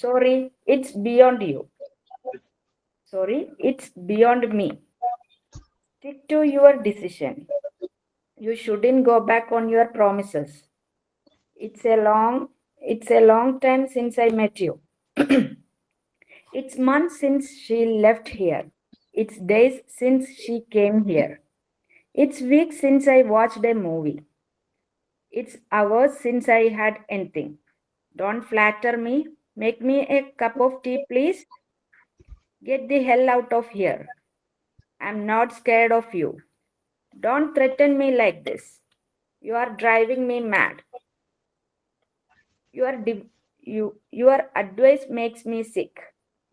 Sorry, it's beyond you. Sorry, it's beyond me. Stick to your decision. You shouldn't go back on your promises. It's a long time since I met you. It's months since she left here. It's days since she came here. It's weeks since I watched a movie. It's hours since I had anything. Don't flatter me. Make me a cup of tea, please. Get the hell out of here. I'm not scared of you. Don't threaten me like this. You are driving me mad. Your advice makes me sick.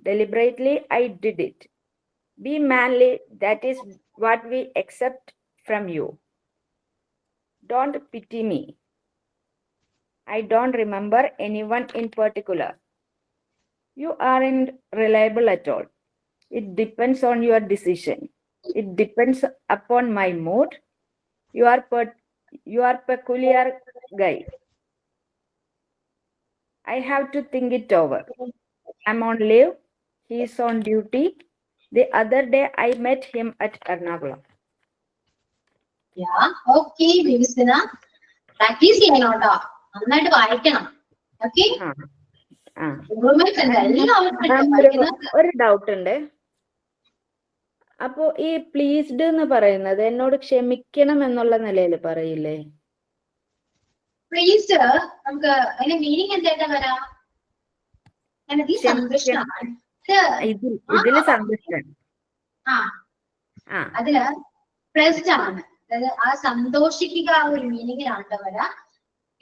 Deliberately, I did it. Be manly. That is what we accept from you. Don't pity me. I don't remember anyone in particular. You aren't reliable at all. It depends on your decision. It depends upon my mood. You are peculiar guy. I have to think it over. I'm on leave. He's on duty. The other day I met him at Ernakulam. Okay, വിൽസന, പ്രാക്ടീസ് ചെയ്യണം കേട്ടോ, നന്നായിട്ട് വായിക്കണം. ഓക്കെ, ഒരു ഡൗട്ട് ഉണ്ട്. അപ്പോ ഈ പ്ലീസ്ഡ് എന്ന് പറയുന്നത് എന്നോട് ക്ഷമിക്കണം എന്നുള്ള നിലയിൽ പറയില്ലേ? പ്ലീസ്ഡ് നമുക്ക് അതിന്റെ മീനിങ് എന്തായിട്ടാ വരാ? സന്തുഷ്ടമാണ്. ഇതില് സന്തുഷ്ടൻ. അതില് പ്ലസ്ഡ് ആണ്, അതായത് ആ സന്തോഷിക്കുക ആ ഒരു മീനിങ്ങിലാണ് വരാ.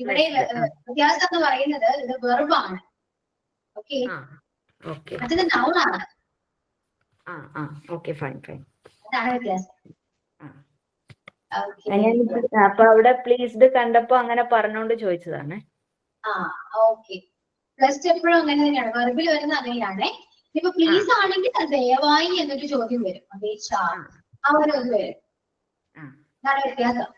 ഇവിടെ വ്യത്യാസം എന്ന് പറയുന്നത് ഇത് വെർബാണ്. ഓക്കെ, അതിന് നൗണാണ്. അതാണ് വ്യത്യാസം. അപ്പൊ അവിടെ പ്ലീസ്ഡ് കണ്ടപ്പോ അങ്ങനെ പറഞ്ഞോണ്ട് ചോദിച്ചതാണ്. ഓക്കെ, പ്ലസ് എപ്പോഴും അങ്ങനെ തന്നെയാണ്, വെർബിൽ വരുന്ന അങ്ങനെയാണ്. ഇപ്പൊ പ്ലീസ് ആണെങ്കിൽ അത് ദയവായി എന്നൊരു ചോദ്യം വരും, അപേക്ഷ ആ ഒരു ഇത് വരും. അതാണ് വ്യത്യാസം.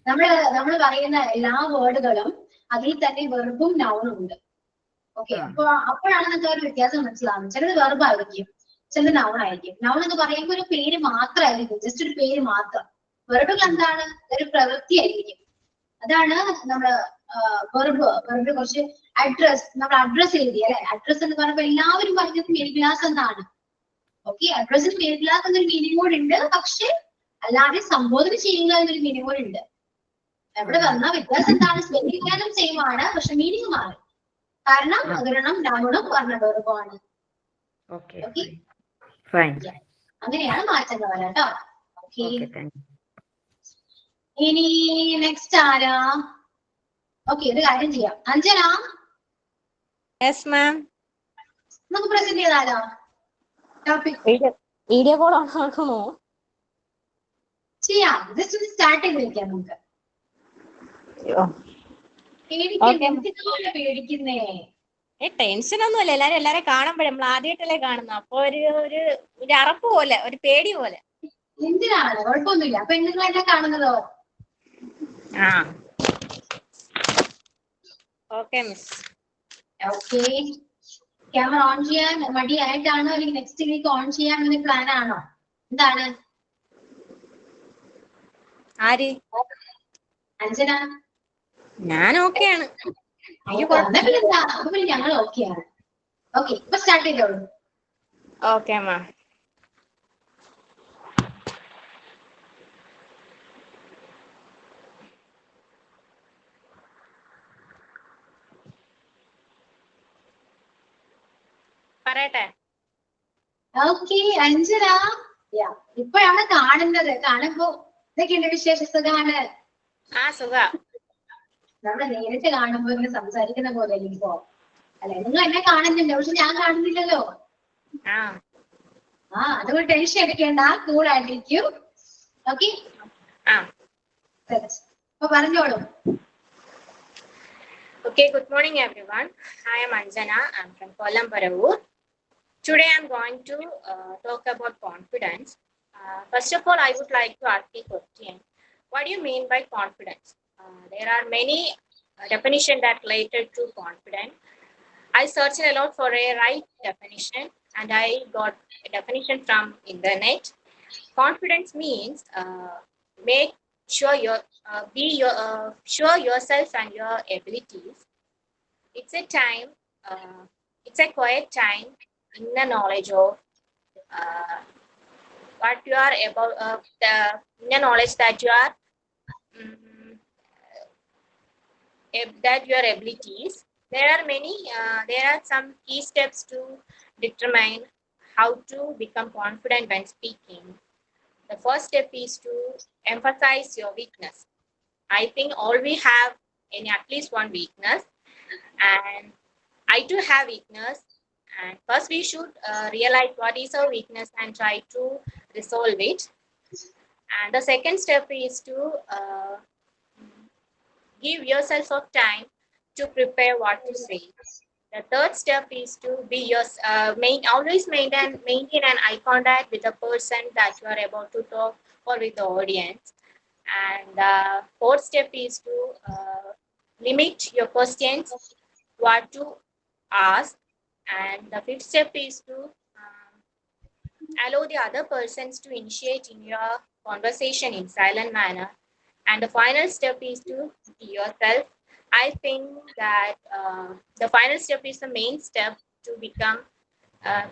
നമ്മള് പറയുന്ന എല്ലാ വേർഡുകളും അതിൽ തന്നെ വെർബും നൗണും ഉണ്ട്. ഓക്കെ, അപ്പോഴാണ് നമുക്ക് ഒരു വ്യത്യാസം മനസ്സിലാവുന്നത്. ചിലത് വെർബ് ആയിരിക്കും, ചിലത് നൗൺ ആയിരിക്കും. നൗൺ എന്ന് പറയുമ്പോൾ ഒരു പേര് മാത്രമായിരിക്കും, ജസ്റ്റ് ഒരു പേര് മാത്രം. വെർബുകൾ എന്താണ്? ഒരു പ്രവൃത്തി ആയിരിക്കും. അതാണ് നമ്മള് വെർബ് കുറച്ച് അഡ്രസ്, നമ്മൾ അഡ്രസ് എഴുതി അല്ലെ. അഡ്രസ് എന്ന് പറയുമ്പോൾ എല്ലാവരും പറഞ്ഞത് മേൽവിലാസം എന്നാണ്. ഓക്കെ, അഡ്രസ്സിന് മേൽവിലാസം എന്നൊരു മീനിങ് കൂടെ ഉണ്ട്, പക്ഷെ അല്ലാതെ സംബോധന ചെയ്യുക എന്നൊരു മീനിങ് കൂടെ ഉണ്ട്. അവിടെ വന്ന വ്യത്യാസം എന്താണ്? സ്പെല്ലിംഗ് ആയാലും സെയിം ആണ്, പക്ഷെ മീനിങ് മാറി. കാരണം അതൊരെണ്ണം നൗണും പറഞ്ഞ വെർബുമാണ്. അങ്ങനെയാണ് മാറ്റങ്ങൾ വരാം കേട്ടോ. ഓക്കെ, ഇനി നെക്സ്റ്റ് ആരാ? ഓക്കെ, ഒരു കാര്യം ചെയ്യാം. അഞ്ജന, നമുക്ക് പ്രസന്റ് ചെയ്താലോ ടോപ്പിക്? വീഡിയോ കോൾ ആണോ? ചെയ്യാം, ജസ്റ്റ് ഒന്ന് സ്റ്റാർട്ട് ചെയ്ത് വെക്കാം നമുക്ക്. പേടിക്കുന്നേ? ടെൻഷൻ ഒന്നുമില്ല, എല്ലാരും കാണുമ്പോഴേ നമ്മൾ ആദ്യമായിട്ടല്ലേ കാണുന്നത്, അപ്പൊ ഒരു അറപ്പ് പോലെ, ഒരു പേടി പോലെ. എന്തിനാണ്, കുഴപ്പമൊന്നുമില്ല. പെണ്ണുങ്ങളെന്നെ കാണുന്നതോ? ആ okay miss. Okay. Camera on ചെയ്യാൻ മടിയായിട്ടാണോ അല്ലെങ്കിൽ നെക്സ്റ്റ് വീക്ക് ഓൺ ചെയ്യാൻ പ്ലാൻ ആണോ? എന്താണ്? ആര്? അഞ്ജന? ഞാൻ ഓക്കെയാണ്. ഞങ്ങൾ ഓക്കെയാണ്. ഓക്കെ, ഇപ്പൊ സ്റ്റാർട്ട് ചെയ്തോളൂ. ഓക്കെ അമ്മ. പറയട്ടെ. ഓക്കെ അഞ്ജന, ഇപ്പോഴാണ് കാണുന്നത്. കാണുമ്പോ ഇതൊക്കെയുണ്ട് വിശേഷ, സുഖാണ്? ആ സുഖ. നമ്മള് നേരിട്ട് കാണുമ്പോ ഇങ്ങനെ സംസാരിക്കുന്ന പോലെ ഇപ്പോ അല്ലെ? നിങ്ങൾ എന്നെ കാണുന്നുണ്ട്, പക്ഷെ ഞാൻ കാണുന്നില്ലല്ലോ. അതുകൊണ്ട് ടെൻഷൻ എടുക്കേണ്ട, കൂൾ ആയിട്ടിരിക്കും. ഓക്കെ, അപ്പൊ പറഞ്ഞോളൂ. Okay, good morning everyone. I am Anjana. I'm from Kollam Paravur. Today I'm going to talk about confidence. First of all, I would like to ask a question. What do you mean by confidence? There are many definitions that related to confidence. I searched a lot for a right definition and I got a definition from internet. Confidence means make sure sure yourself and your abilities. It's a time, it's a quiet time in the knowledge of what you are about, the knowledge that you are that your abilities. There are some key steps to determine how to become confident when speaking. The first step is to emphasize your weakness. I think all we have at least one weakness, and I too have weakness. And first we should realize what is our weakness and try to resolve it. And the second step is to give yourself of time to prepare what to say. The third step is to be always maintain an eye contact with the person that you are about to talk or with the audience. And the fourth step is to limit your questions, what to ask. And the fifth step is to allow the other persons to initiate in your conversation in silent manner. And the final step is to be yourself. I think that the final step is the main step to become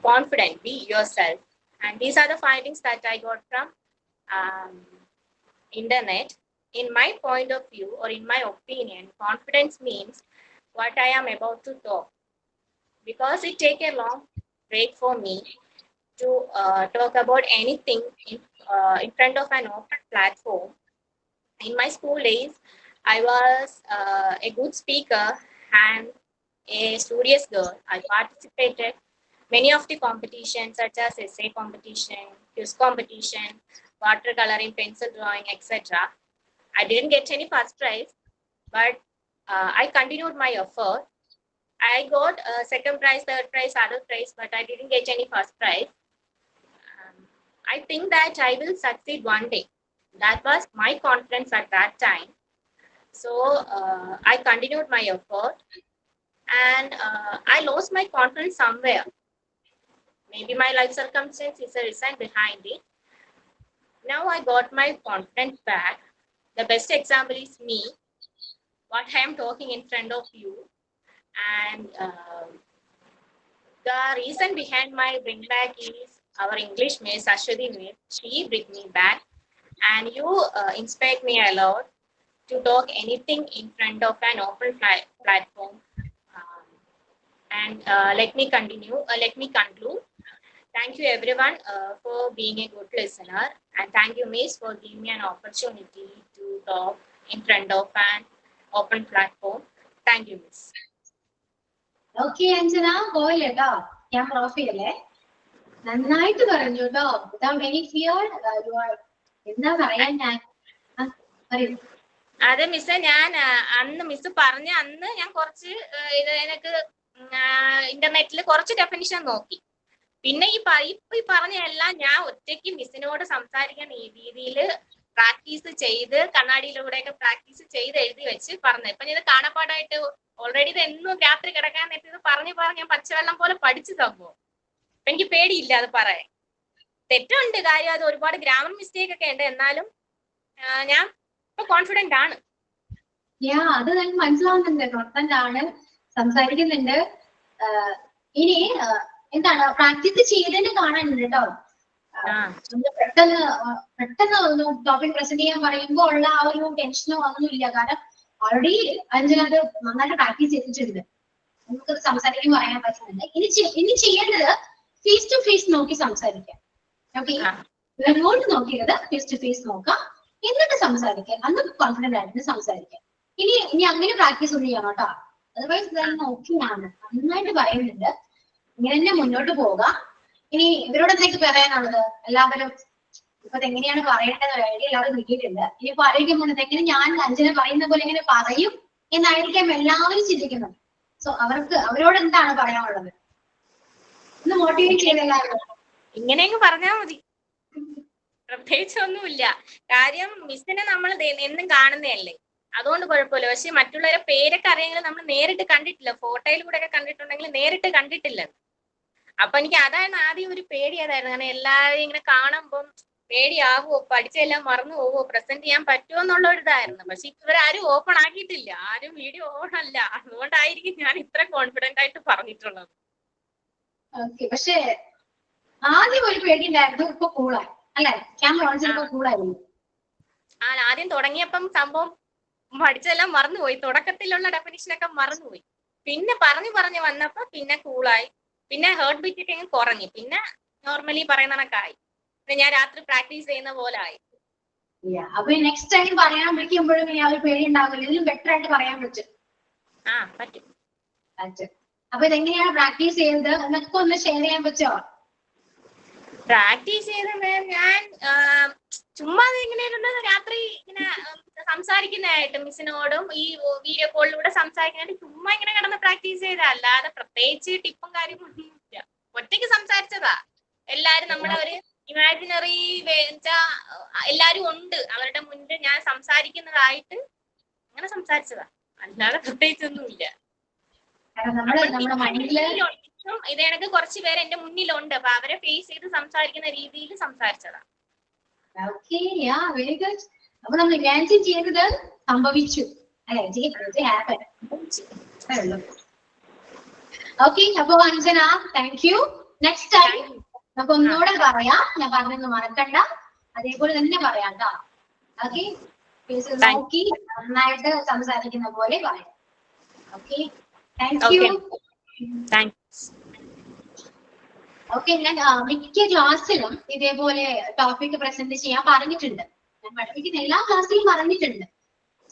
confident. Be yourself. And these are the findings that I got from internet. In my point of view, or in my opinion, confidence means what I am about to talk. Because it takes a long break for me to talk about anything in front of an open platform. In my school days, I was a good speaker and a studious girl. I participated many of the competitions such as essay competition, quiz competition, watercoloring, pencil drawing, etc. I didn't get any first prize, but I continued my effort. I got second prize, third prize, other prize, but I didn't get any first prize. I think that I will succeed one day. That was my confidence at that time. So I continued my effort, and I lost my confidence somewhere. Maybe my life circumstance is a reason behind it. Now I got my confidence back. The best example is me, what I am talking in front of you. And the reason behind my bring back is our English miss, Ashwati miss. She bring me back, and you inspired me a lot to talk anything in front of an open platform. And let me conclude. Thank you everyone for being a good listener, and thank you miss for giving me an opportunity to talk in front of an open platform. Thank you miss. Okay Anjana, പോയില്ലേ കേട്ടോ, ക്യാമറ ഓഫ് ചെയ്യല്ലേ. നന്നായിട്ട് പറഞ്ഞു കേട്ടോ. Without any fear. എന്താ പറയാൻ ഞാൻ പറയൂ. അതെ മിസ്സേ, ഞാൻ അന്ന് മിസ് പറഞ്ഞ അന്ന് ഞാൻ കുറച്ച് എനിക്ക് ഇന്റർനെറ്റിൽ കുറച്ച് ഡെഫിനിഷൻ നോക്കി. പിന്നെ ഈ പറഞ്ഞ എല്ലാം ഞാൻ ഒറ്റയ്ക്ക് മിസ്സിനോട് സംസാരിക്കാൻ ഈ രീതിയിൽ പ്രാക്ടീസ് ചെയ്ത് കണ്ണാടിയിലൂടെയൊക്കെ പ്രാക്ടീസ് ചെയ്ത് എഴുതി വെച്ച് പറഞ്ഞു. ഇപ്പൊ ഇത് കാണപ്പാടായിട്ട് ഓൾറെഡി ഇത് എന്നും രാത്രി കിടക്കാൻ നേരത്തെ പറഞ്ഞ് ഞാൻ പച്ചവെള്ളം പോലെ പഠിച്ചു സംഭവം. അപ്പൊ എനിക്ക് പേടിയില്ല അത് പറയാൻ. തെറ്റുണ്ട് കാര്യം, അത് ഒരുപാട് ഗ്രാമർ മിസ്റ്റേക്ക് ഒക്കെ ഉണ്ട്, എന്നാലും ഞാൻ ഇപ്പൊ കോൺഫിഡന്റ് ആണ്. അത് നമുക്ക് മനസ്സിലാവുന്നുണ്ട്, കോൺഫിഡന്റ് ആണ്, സംസാരിക്കുന്നുണ്ട്. ഇനി എന്താണ് പ്രാക്ടീസ് ചെയ്തതിന് കാണാനുണ്ട് കേട്ടോ. പെട്ടെന്ന് ടോപ്പിക് പ്രസന്റ് ചെയ്യാൻ പറയുമ്പോൾ ഉള്ള ആ ഒരു ടെൻഷനോ ഒന്നുമില്ല. കാരണം ഓൾറെഡി അഞ്ജന അത് നന്നായിട്ട് പ്രാക്ടീസ് ചെയ്തിട്ടുണ്ട്, നമുക്ക് സംസാരിക്കാൻ പറയാൻ പറ്റുന്നുണ്ട്. ഇനി ചെയ്യേണ്ടത് ഫേസ് ടു ഫേസ് നോക്കി സംസാരിക്കാം. ഓക്കെ, ഇങ്ങോട്ട് നോക്കിയത് ഫേസ് ടു ഫേസ് നോക്കാം, എന്നിട്ട് സംസാരിക്കാം. അന്ന് കോൺഫിഡന്റ് ആയിട്ട് സംസാരിക്കാം. ഇനി അങ്ങനെ പ്രാക്ടീസ് ഒന്നും ചെയ്യണം കേട്ടോ. അതർവൈസ് നോക്കിയാണ് നന്നായിട്ട് പറയുന്നുണ്ട്. ഇങ്ങനെ തന്നെ മുന്നോട്ട് പോകാം. ഇനി ഇവരോട് എന്തൊക്കെ പറയാനുള്ളത്? എല്ലാവരും ഇപ്പൊ എങ്ങനെയാണ് പറയേണ്ടത് ഐഡിയ എല്ലാവരും കിട്ടിയിട്ടുണ്ട്. ഇനിയിപ്പോ ആരോഗ്യം എന്തെങ്കിലും ഞാൻ അഞ്ജന പറയുന്ന പോലെ ഇങ്ങനെ പറയും എന്നായിരിക്കാം എല്ലാവരും ചിന്തിക്കുന്നത്. സോ അവരോട് എന്താണ് പറയാനുള്ളത്? ഒന്ന് മോട്ടിവേറ്റ് ചെയ്ത് എല്ലാവരും ഇങ്ങനെയൊക്കെ പറഞ്ഞാൽ മതി, പ്രത്യേകിച്ചൊന്നുമില്ല. കാര്യം മിസ്സിനെ നമ്മൾ എന്നും കാണുന്നതല്ലേ, അതുകൊണ്ട് കുഴപ്പമില്ല. പക്ഷെ മറ്റുള്ളവരെ പേരൊക്കെ അറിയാമെങ്കിൽ നമ്മൾ നേരിട്ട് കണ്ടിട്ടില്ല, ഫോട്ടോയിൽ കൂടെ ഒക്കെ കണ്ടിട്ടുണ്ടെങ്കിൽ നേരിട്ട് കണ്ടിട്ടില്ല. അപ്പൊ എനിക്ക് അതാണ് ആദ്യം ഒരു പേടി. അതായിരുന്നു, കാരണം എല്ലാവരും ഇങ്ങനെ കാണുമ്പം പേടിയാവോ, പഠിച്ചെല്ലാം മറന്നു പോവോ, പ്രസന്റ് ചെയ്യാൻ പറ്റുമോ എന്നുള്ള ഒരു ഇതായിരുന്നു. പക്ഷെ ഇവരാരും ഓപ്പൺ ആക്കിയിട്ടില്ല, ആരും വീഡിയോ ഓൺ അല്ല. അതുകൊണ്ടായിരിക്കും ഞാൻ ഇത്ര കോൺഫിഡന്റ് ആയിട്ട് പറഞ്ഞിട്ടുള്ളത്. പക്ഷെ ആദ്യം ഒരു പേടി ഉണ്ടായിരുന്നു, ഇപ്പൊ കൂളായി അല്ലെ? ക്യാമറ ഓൺ ചെയ്തപ്പോ കൂളായിരുന്നു. ആദ്യം തുടങ്ങിയപ്പം സംഭവം പഠിച്ചെല്ലാം മറന്നുപോയി, തുടക്കത്തിലുള്ള ഡെഫിനിഷനൊക്കെ മറന്നുപോയി. പിന്നെ പറഞ്ഞു വന്നപ്പോ പിന്നെ കൂളായി, പിന്നെ ഹേർട്ട് ബീറ്റ് ഒക്കെ കുറഞ്ഞു, പിന്നെ നോർമലി പറയുന്ന കണക്കായി. പിന്നെ ഞാൻ രാത്രി പ്രാക്ടീസ് ചെയ്യുന്ന പോലെ ആയി. അപ്പൊ നെക്സ്റ്റ് ടൈം പറയാൻ വിളിക്കുമ്പോഴും ഇനി ആ ഒരു പേടി ഉണ്ടാവില്ല, ഇതിലും ബെറ്റർ ആയിട്ട് പറയാൻ പറ്റും. പറ്റും. അപ്പൊ ഇതെങ്ങനെയാണ് പ്രാക്ടീസ് ചെയ്തത് എന്നൊക്കെ ഒന്ന് ഷെയർ ചെയ്യാൻ പറ്റുമോ? പ്രാക്ടീസ് ചെയ്തത് ഞാൻ ചുമ്മാ ഇങ്ങനെ രാത്രി ഇങ്ങനെ സംസാരിക്കുന്നതായിട്ട് മിസ്സിനോടും ഈ വീഡിയോ കോളിലൂടെ സംസാരിക്കാനായിട്ട് ചുമ്മാ ഇങ്ങനെ കിടന്ന് പ്രാക്ടീസ് ചെയ്താ, അല്ലാതെ പ്രത്യേകിച്ച് ടിപ്പും കാര്യങ്ങളൊന്നും ഇല്ല. ഒറ്റയ്ക്ക് സംസാരിച്ചതാ. എല്ലാരും നമ്മളെ ഒരു ഇമാജിനറി എല്ലാരും ഉണ്ട് അവരുടെ മുന്നിൽ, ഞാൻ സംസാരിക്കുന്നതായിട്ട് അങ്ങനെ സംസാരിച്ചതാ, അല്ലാതെ പ്രത്യേകിച്ചൊന്നും ഇല്ല. ഇത് കണക്ക് കുറച്ച് പേര് എന്റെ മുന്നിലുണ്ട്, അപ്പൊ അവരെ ഫേസ് ചെയ്ത് സംസാരിക്കുന്ന രീതിയിൽ സംസാരിച്ചതാ. Very good. അപ്പൊ നമ്മൾ ഇമാജിൻ ചെയ്തത് സംഭവിച്ചു അല്ലെ? ഓക്കെ, അപ്പൊ Anjana thank you. Next time നമുക്ക് ഒന്നുകൂടെ പറയാം, ഞാൻ പറഞ്ഞൊന്നും മറക്കണ്ട, അതേപോലെ തന്നെ പറയാം കേട്ടോ. ഓക്കെ, നോക്കി നന്നായിട്ട് സംസാരിക്കുന്ന പോലെ പറയാം. Okay, thank you. ഓക്കെ, ഞാൻ മിക്ക ക്ലാസ്സിലും ഇതേപോലെ ടോപ്പിക് പ്രസന്റ് ചെയ്യാൻ പറഞ്ഞിട്ടുണ്ട്. ഞാൻ പഠിപ്പിക്കുന്ന എല്ലാ ക്ലാസ്സിലും പറഞ്ഞിട്ടുണ്ട്.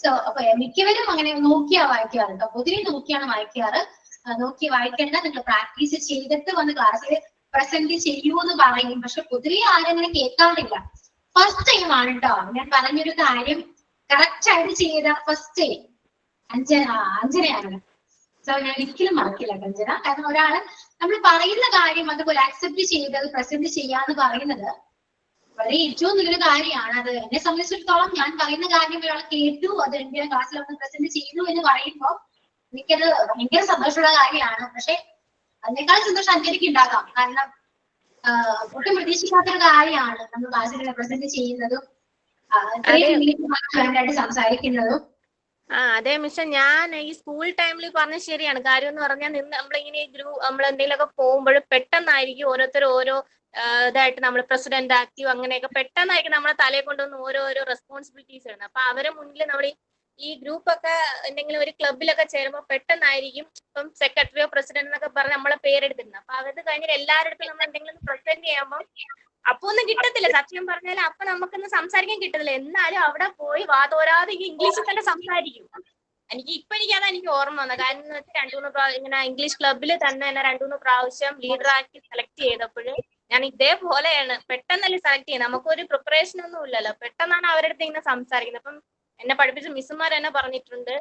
സോ അപ്പൊ മിക്കവരും അങ്ങനെ നോക്കിയാ വായിക്കാറ് കേട്ടോ, പൊതുവെ നോക്കിയാണ് വായിക്കാറ്. നോക്കി വായിക്കേണ്ട, നിങ്ങൾ പ്രാക്ടീസ് ചെയ്തിട്ട് വന്ന് ക്ലാസ്സിൽ പ്രസന്റ് ചെയ്യൂ എന്ന് പറയും. പക്ഷെ പൊതുവെ ആരങ്ങനെ കേൾക്കാറില്ല. ഫസ്റ്റ് ടൈം ആണ് കേട്ടോ ഞാൻ പറഞ്ഞൊരു കാര്യം കറക്റ്റ് ആയിട്ട് ചെയ്ത ഫസ്റ്റ് ടൈം അഞ്ജനയാണ്. സോ ഞാൻ ഒരിക്കലും മറക്കില്ല അഞ്ജന. കാരണം ഒരാള് നമ്മൾ പറയുന്ന കാര്യം അതുപോലെ അക്സെപ്റ്റ് ചെയ്ത് അത് പ്രസന്റ് ചെയ്യാന്ന് പറയുന്നത് വളരെ ഏറ്റവും നല്ലൊരു കാര്യമാണ്. അത് എന്നെ സംബന്ധിച്ചിടത്തോളം ഞാൻ പറയുന്ന കാര്യം ഒരാൾ കേട്ടു, അത് എന്റെ ക്ലാസ്സിൽ ഒന്ന് പ്രസന്റ് ചെയ്തു എന്ന് പറയുമ്പോൾ എനിക്കത് ഭയങ്കര സന്തോഷമുള്ള കാര്യമാണ്. പക്ഷെ അതിനേക്കാൾ സന്തോഷം അഞ്ജലിക്ക് ഉണ്ടാകാം, കാരണം ഒട്ടും പ്രതീക്ഷിക്കാത്തൊരു കാര്യമാണ് നമ്മൾ ക്ലാസ്സിൽ പ്രസന്റ് ചെയ്യുന്നതും സംസാരിക്കുന്നതും. അതെ മിസ്റ്റർ, ഞാൻ ഈ സ്കൂൾ ടൈമിൽ പറഞ്ഞ ശരിയാണ്. കാര്യം എന്ന് പറഞ്ഞാൽ നമ്മളിങ്ങനെ നമ്മൾ എന്തെങ്കിലുമൊക്കെ പോകുമ്പോൾ പെട്ടെന്നായിരിക്കും ഓരോരുത്തർ ഓരോ ഇതായിട്ട് നമ്മൾ പ്രസിഡന്റ് ആക്കിയോ അങ്ങനെയൊക്കെ പെട്ടെന്നായിരിക്കും നമ്മളെ തലയെ കൊണ്ടുവന്ന് ഓരോരോ റെസ്പോൺസിബിലിറ്റീസ് ഇടുന്നത്. അപ്പൊ അവരെ മുന്നിൽ നമ്മൾ ഈ ഗ്രൂപ്പൊക്കെ എന്തെങ്കിലും ഒരു ക്ലബിലൊക്കെ ചേരുമ്പോൾ പെട്ടെന്നായിരിക്കും ഇപ്പം സെക്രട്ടറിയോ പ്രസിഡന്റ് എന്നൊക്കെ പറഞ്ഞ് നമ്മളെ പേരെടുത്തിരുന്നത്. അപ്പൊ അവർക്ക് കഴിഞ്ഞാൽ എല്ലാവരുടെ അടുത്തും നമ്മൾ എന്തെങ്കിലും പ്രസന്റ് ചെയ്യുമ്പോൾ അപ്പൊ ഒന്നും കിട്ടത്തില്ല. സത്യം പറഞ്ഞാൽ അപ്പൊ നമുക്കൊന്നും സംസാരിക്കാൻ കിട്ടത്തില്ല. എന്നാലും അവിടെ പോയി വാതോരാതെ ഇംഗ്ലീഷിൽ തന്നെ സംസാരിക്കും. എനിക്ക് അതാ എനിക്ക് ഓർമ്മ വന്നത്. കാര്യം എന്ന് വെച്ചാൽ 2-3 ഇങ്ങനെ ഇംഗ്ലീഷ് ക്ലബിൽ തന്നെ 2-3 പ്രാവശ്യം ലീഡറാക്കി സെലക്ട് ചെയ്തപ്പോൾ ഞാൻ ഇതേപോലെയാണ് പെട്ടെന്നല്ലേ സെലക്ട് ചെയ്യുന്നത്. നമുക്കൊരു പ്രിപ്പറേഷൻ ഒന്നും ഇല്ലല്ലോ, പെട്ടെന്നാണ് അവരുടെ അടുത്ത് ഇങ്ങനെ സംസാരിക്കുന്നത്. അപ്പം എന്നെ പഠിപ്പിച്ച മിസ്സുമാർ തന്നെ പറഞ്ഞിട്ടുണ്ട്,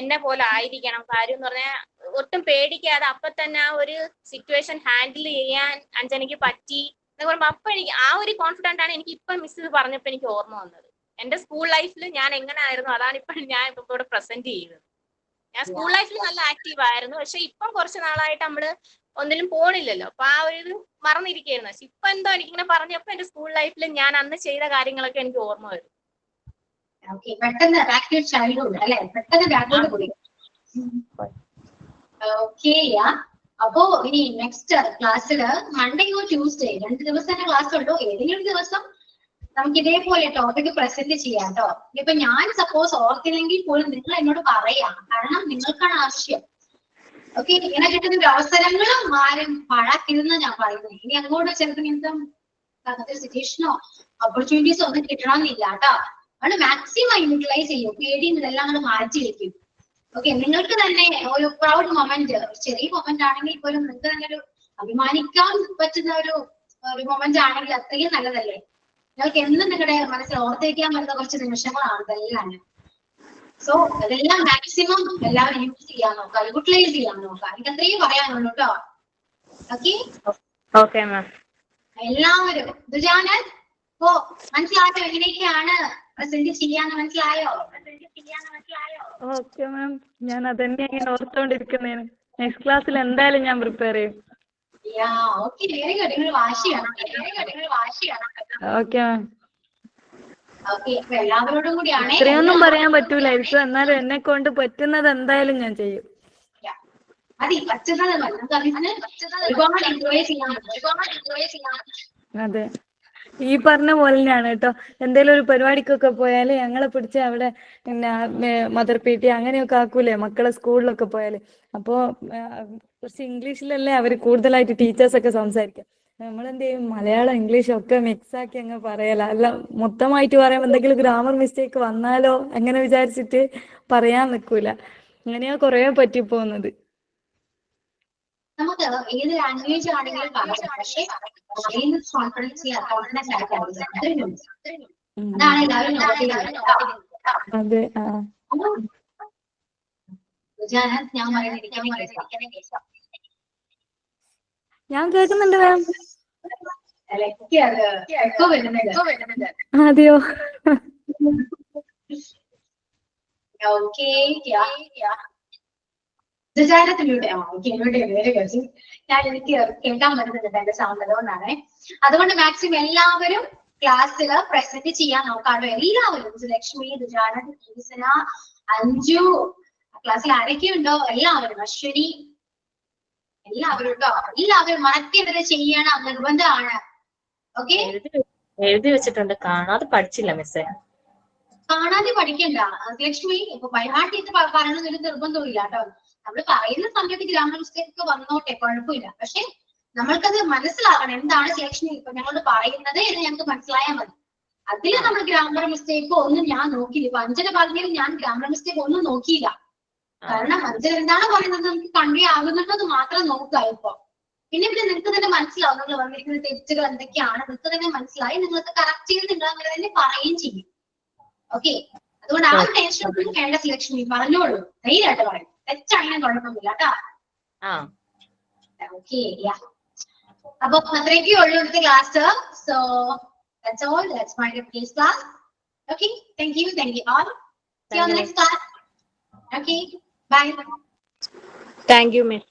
എന്നെ പോലെ ആയിരിക്കണം. കാര്യം എന്ന് പറഞ്ഞാൽ ഒട്ടും പേടിക്കാതെ അപ്പൊ തന്നെ ആ ഒരു സിറ്റുവേഷൻ ഹാൻഡിൽ ചെയ്യാൻ അഞ്ജനയ്ക്ക് പറ്റി എന്ന് പറയുമ്പോൾ അപ്പൊ എനിക്ക് ആ ഒരു കോൺഫിഡന്റ് ആണ് എനിക്ക് ഇപ്പൊ മിസ് ഇത് പറഞ്ഞപ്പോ എനിക്ക് ഓർമ്മ വന്നത്. എന്റെ സ്കൂൾ ലൈഫിൽ ഞാൻ എങ്ങനെ ആയിരുന്നു അതാണ് ഇപ്പൊ ഞാൻ ഇപ്പൊ ഇവിടെ പ്രസന്റ് ചെയ്യുന്നത്. ഞാൻ സ്കൂൾ ലൈഫിൽ നല്ല ആക്റ്റീവ് ആയിരുന്നു, പക്ഷെ ഇപ്പം കുറച്ച് നാളായിട്ട് നമ്മള് ഒന്നിലും പോണില്ലല്ലോ, അപ്പൊ ആ ഒരു ഇത് മറന്നിരിക്കുകയായിരുന്നു. പക്ഷെ ഇപ്പൊ എന്തോ എനിക്കിങ്ങനെ പറഞ്ഞപ്പോ എന്റെ സ്കൂൾ ലൈഫിൽ ഞാൻ അന്ന് ചെയ്ത കാര്യങ്ങളൊക്കെ എനിക്ക് ഓർമ്മ വരും. ഓക്കെ, പെട്ടെന്ന് ബാക്ക് ടു ചൈൽഡ്ഹുഡ് അല്ലെ, പെട്ടെന്ന് ബാക്കോട്ട് പോയി. ഓക്കെ, അപ്പോ ഇനി നെക്സ്റ്റ് ക്ലാസ്സില് മൺഡേയോ ട്യൂസ്ഡേ 2 ദിവസം തന്നെ ക്ലാസ് ഉള്ളൂ. ഏതെങ്കിലും ഒരു ദിവസം നമുക്ക് ഇതേപോലെ ടോപ്പിക് പ്രസന്റ് ചെയ്യാം കേട്ടോ. ഇപ്പൊ ഞാൻ സപ്പോസ് ഓർത്തില്ലെങ്കിൽ പോലും നിങ്ങൾ എന്നോട് പറയാം, കാരണം നിങ്ങൾക്കാണ് ആവശ്യം. ഓക്കെ, ഇങ്ങനെ കിട്ടുന്ന ഒരു അവസരങ്ങളും ആരും പാഴാക്കരുതെന്ന് ഞാൻ പറയുന്നത്. ഇനി അങ്ങോട്ട് ചിലപ്പോൾ ഇങ്ങനത്തെ സിറ്റുവേഷനോ ഓപ്പർച്യൂണിറ്റീസോ ഒന്നും കിട്ടണമെന്നില്ല കേട്ടോ. അത് മാക്സിമം യൂട്ടിലൈസ് ചെയ്യും. പേടിയും ഇതെല്ലാം നമ്മൾ മാറ്റി വെക്കും. ഓക്കെ, നിങ്ങൾക്ക് തന്നെ ഒരു പ്രൗഡ് മൊമെന്റ്, ചെറിയ മൊമെന്റ് ആണെങ്കിൽ പോലും നിങ്ങൾക്ക് തന്നെ ഒരു അഭിമാനിക്കാൻ പറ്റുന്ന ഒരു മൊമെന്റ് ആണെങ്കിൽ അത്രയും നല്ലതല്ലേ. നിങ്ങൾക്ക് എന്നും നിങ്ങളുടെ മനസ്സിൽ ഓർത്തേക്കാൻ പറ്റുന്ന കുറച്ച് നിമിഷങ്ങളാണ് ഇതെല്ലാം. സോ അതെല്ലാം മാക്സിമം എല്ലാവരും യൂസ് ചെയ്യാൻ നോക്കാം, യൂട്ടിലൈസ് ചെയ്യാൻ നോക്കാം. എനിക്ക് അത്രയും പറയാനുള്ളൂ കേട്ടോ. Okay okay ma'am. എല്ലാവരും ദുജാനൻ ഇപ്പോ മനസ്സിലായോ എങ്ങനെയൊക്കെയാണ് പ്രസന്റ് ചെയ്യാന്ന് മനസ്സിലായോ? ഓക്കെ മാം, ഞാൻ അതന്നെ ഇങ്ങനെ ഓർത്തോണ്ടിരിക്കുന്നേന്. നെക്സ്റ്റ് ക്ലാസ്സിൽ എന്തായാലും ഞാൻ പ്രിപ്പയർ ചെയ്യും. Okay, very good. നിങ്ങൾ വാശിയാണ്. Okay ma'am. ഓക്കെ, അപ്പൊ എല്ലാവരോടും കൂടിയാണ്. ഇത്രയൊന്നും പറയാൻ പറ്റൂലായിരിക്കും, എന്നാലും എന്നെ കൊണ്ട് പറ്റുന്നത് എന്തായാലും ഞാൻ ചെയ്യും. മതി, പറ്റുന്നത് മതി. നമുക്ക് അതിന് ഒരുപാട് എൻജോയ് ചെയ്യാൻ. അതെ, ഈ പറഞ്ഞ പോലെ തന്നെയാണ് കേട്ടോ. എന്തെങ്കിലും ഒരു പരിപാടിക്കൊക്കെ പോയാല് ഞങ്ങളെ പിടിച്ച് അവിടെ പിന്നെ മദർ പി ടി അങ്ങനെയൊക്കെ ആക്കൂലേ മക്കളെ സ്കൂളിലൊക്കെ പോയാല്. അപ്പോ കുറച്ച് ഇംഗ്ലീഷിലല്ലേ അവര് കൂടുതലായിട്ട് ടീച്ചേഴ്സ് ഒക്കെ സംസാരിക്കുക. നമ്മളെന്ത് ചെയ്യും, മലയാളം ഇംഗ്ലീഷും ഒക്കെ മിക്സ് ആക്കി അങ്ങ് പറയല. അല്ല മൊത്തമായിട്ട് പറയുമ്പോൾ എന്തെങ്കിലും ഗ്രാമർ മിസ്റ്റേക്ക് വന്നാലോ അങ്ങനെ വിചാരിച്ചിട്ട് പറയാൻ നിൽക്കൂല. അങ്ങനെയാ കുറേ പറ്റിപ്പോകുന്നത്. നമുക്ക് ഏത് ലാംഗ്വേജ് ആണെങ്കിലും പറയാം, പക്ഷേ കോൺഫിഡൻസ് അതാണ് എല്ലാവരും നോട്ട് ചെയ്യുന്നത്. അതെ. ഞാൻ ഞാൻ കേൾക്കുന്നുണ്ട് മാം. വരുന്നുണ്ട്. അതെയോ? ഓക്കെ, വിചാരത്തിലൂടെ ഞാൻ എനിക്ക് കേൾക്കാൻ പറ്റുന്നുണ്ട് എന്റെ സൗണ്ട്, അതുകൊണ്ടാണ്. അതുകൊണ്ട് മാക്സിമം എല്ലാവരും ക്ലാസ്സിൽ പ്രസന്റ് ചെയ്യാൻ നോക്കാമല്ലോ. എല്ലാവരും, ലക്ഷ്മി, ദുജാന, ഈസന, അഞ്ജു, ക്ലാസ്സിൽ ആരൊക്കെയുണ്ടോ എല്ലാവരും, അശ്വനി, എല്ലാവരും കേട്ടോ. എല്ലാവരും മറക്കെതിരെ ചെയ്യണം, നിർബന്ധമാണ്. ഓക്കെ, എഴുതി വെച്ചിട്ടുണ്ട്, കാണാതെ പഠിച്ചില്ല മിസ്സേ. കാണാതെ പഠിക്കണ്ട ലക്ഷ്മി. ഇപ്പൊ ബൈഹാർട്ട് ചെയ്ത് പറയണമെന്നൊരു നിർബന്ധവും ഇല്ല കേട്ടോ. നമ്മള് പറയുന്ന സമയത്ത് ഗ്രാമർ മിസ്റ്റേക്ക് ഒക്കെ വന്നോട്ടെ, കുഴപ്പമില്ല. പക്ഷെ നമ്മൾക്കത് മനസ്സിലാകണം എന്താണ് ലക്ഷ്മി ഇപ്പൊ ഞങ്ങളോട് പറയുന്നത് എന്ന് ഞങ്ങൾക്ക് മനസ്സിലായാൽ മതി. അതിൽ നമ്മൾ ഗ്രാമർ മിസ്റ്റേക്കോ ഒന്നും ഞാൻ നോക്കിയില്ല. ഇപ്പൊ അഞ്ജന പറഞ്ഞാൽ ഞാൻ ഗ്രാമർ മിസ്റ്റേക്ക് ഒന്നും നോക്കിയില്ല. കാരണം അഞ്ജന എന്താണ് പറയുന്നത് നമുക്ക് കൺവേ ആകുന്നുണ്ടോ മാത്രം നോക്കുക ഇപ്പൊ. പിന്നെ നിങ്ങൾക്ക് തന്നെ മനസ്സിലാവും നിങ്ങൾ വന്നിരിക്കുന്ന തെറ്റുകൾ എന്തൊക്കെയാണ്, നിങ്ങൾക്ക് തന്നെ മനസ്സിലായി. നിങ്ങൾക്ക് കറക്റ്റ് ചെയ്ത് നിങ്ങൾ അങ്ങനെ തന്നെ പറയുകയും ചെയ്യും. ഓക്കെ, അതുകൊണ്ട് ആ ടെൻഷൻ ഒന്നും വേണ്ട ലക്ഷ്മി, പറഞ്ഞോളൂ, ധൈര്യമായിട്ട് പറയും. തെറ്റാണെങ്കിൽ കുഴപ്പമൊന്നുമില്ല കേട്ടോ. ഓക്കെ, അപ്പൊ അത്രയൊക്കെ ഉള്ളൂ ഇന്നത്തെ class. So that's all. That's my today's class. Okay, thank you all. See you on the next class. Okay, bye. Thank you, miss.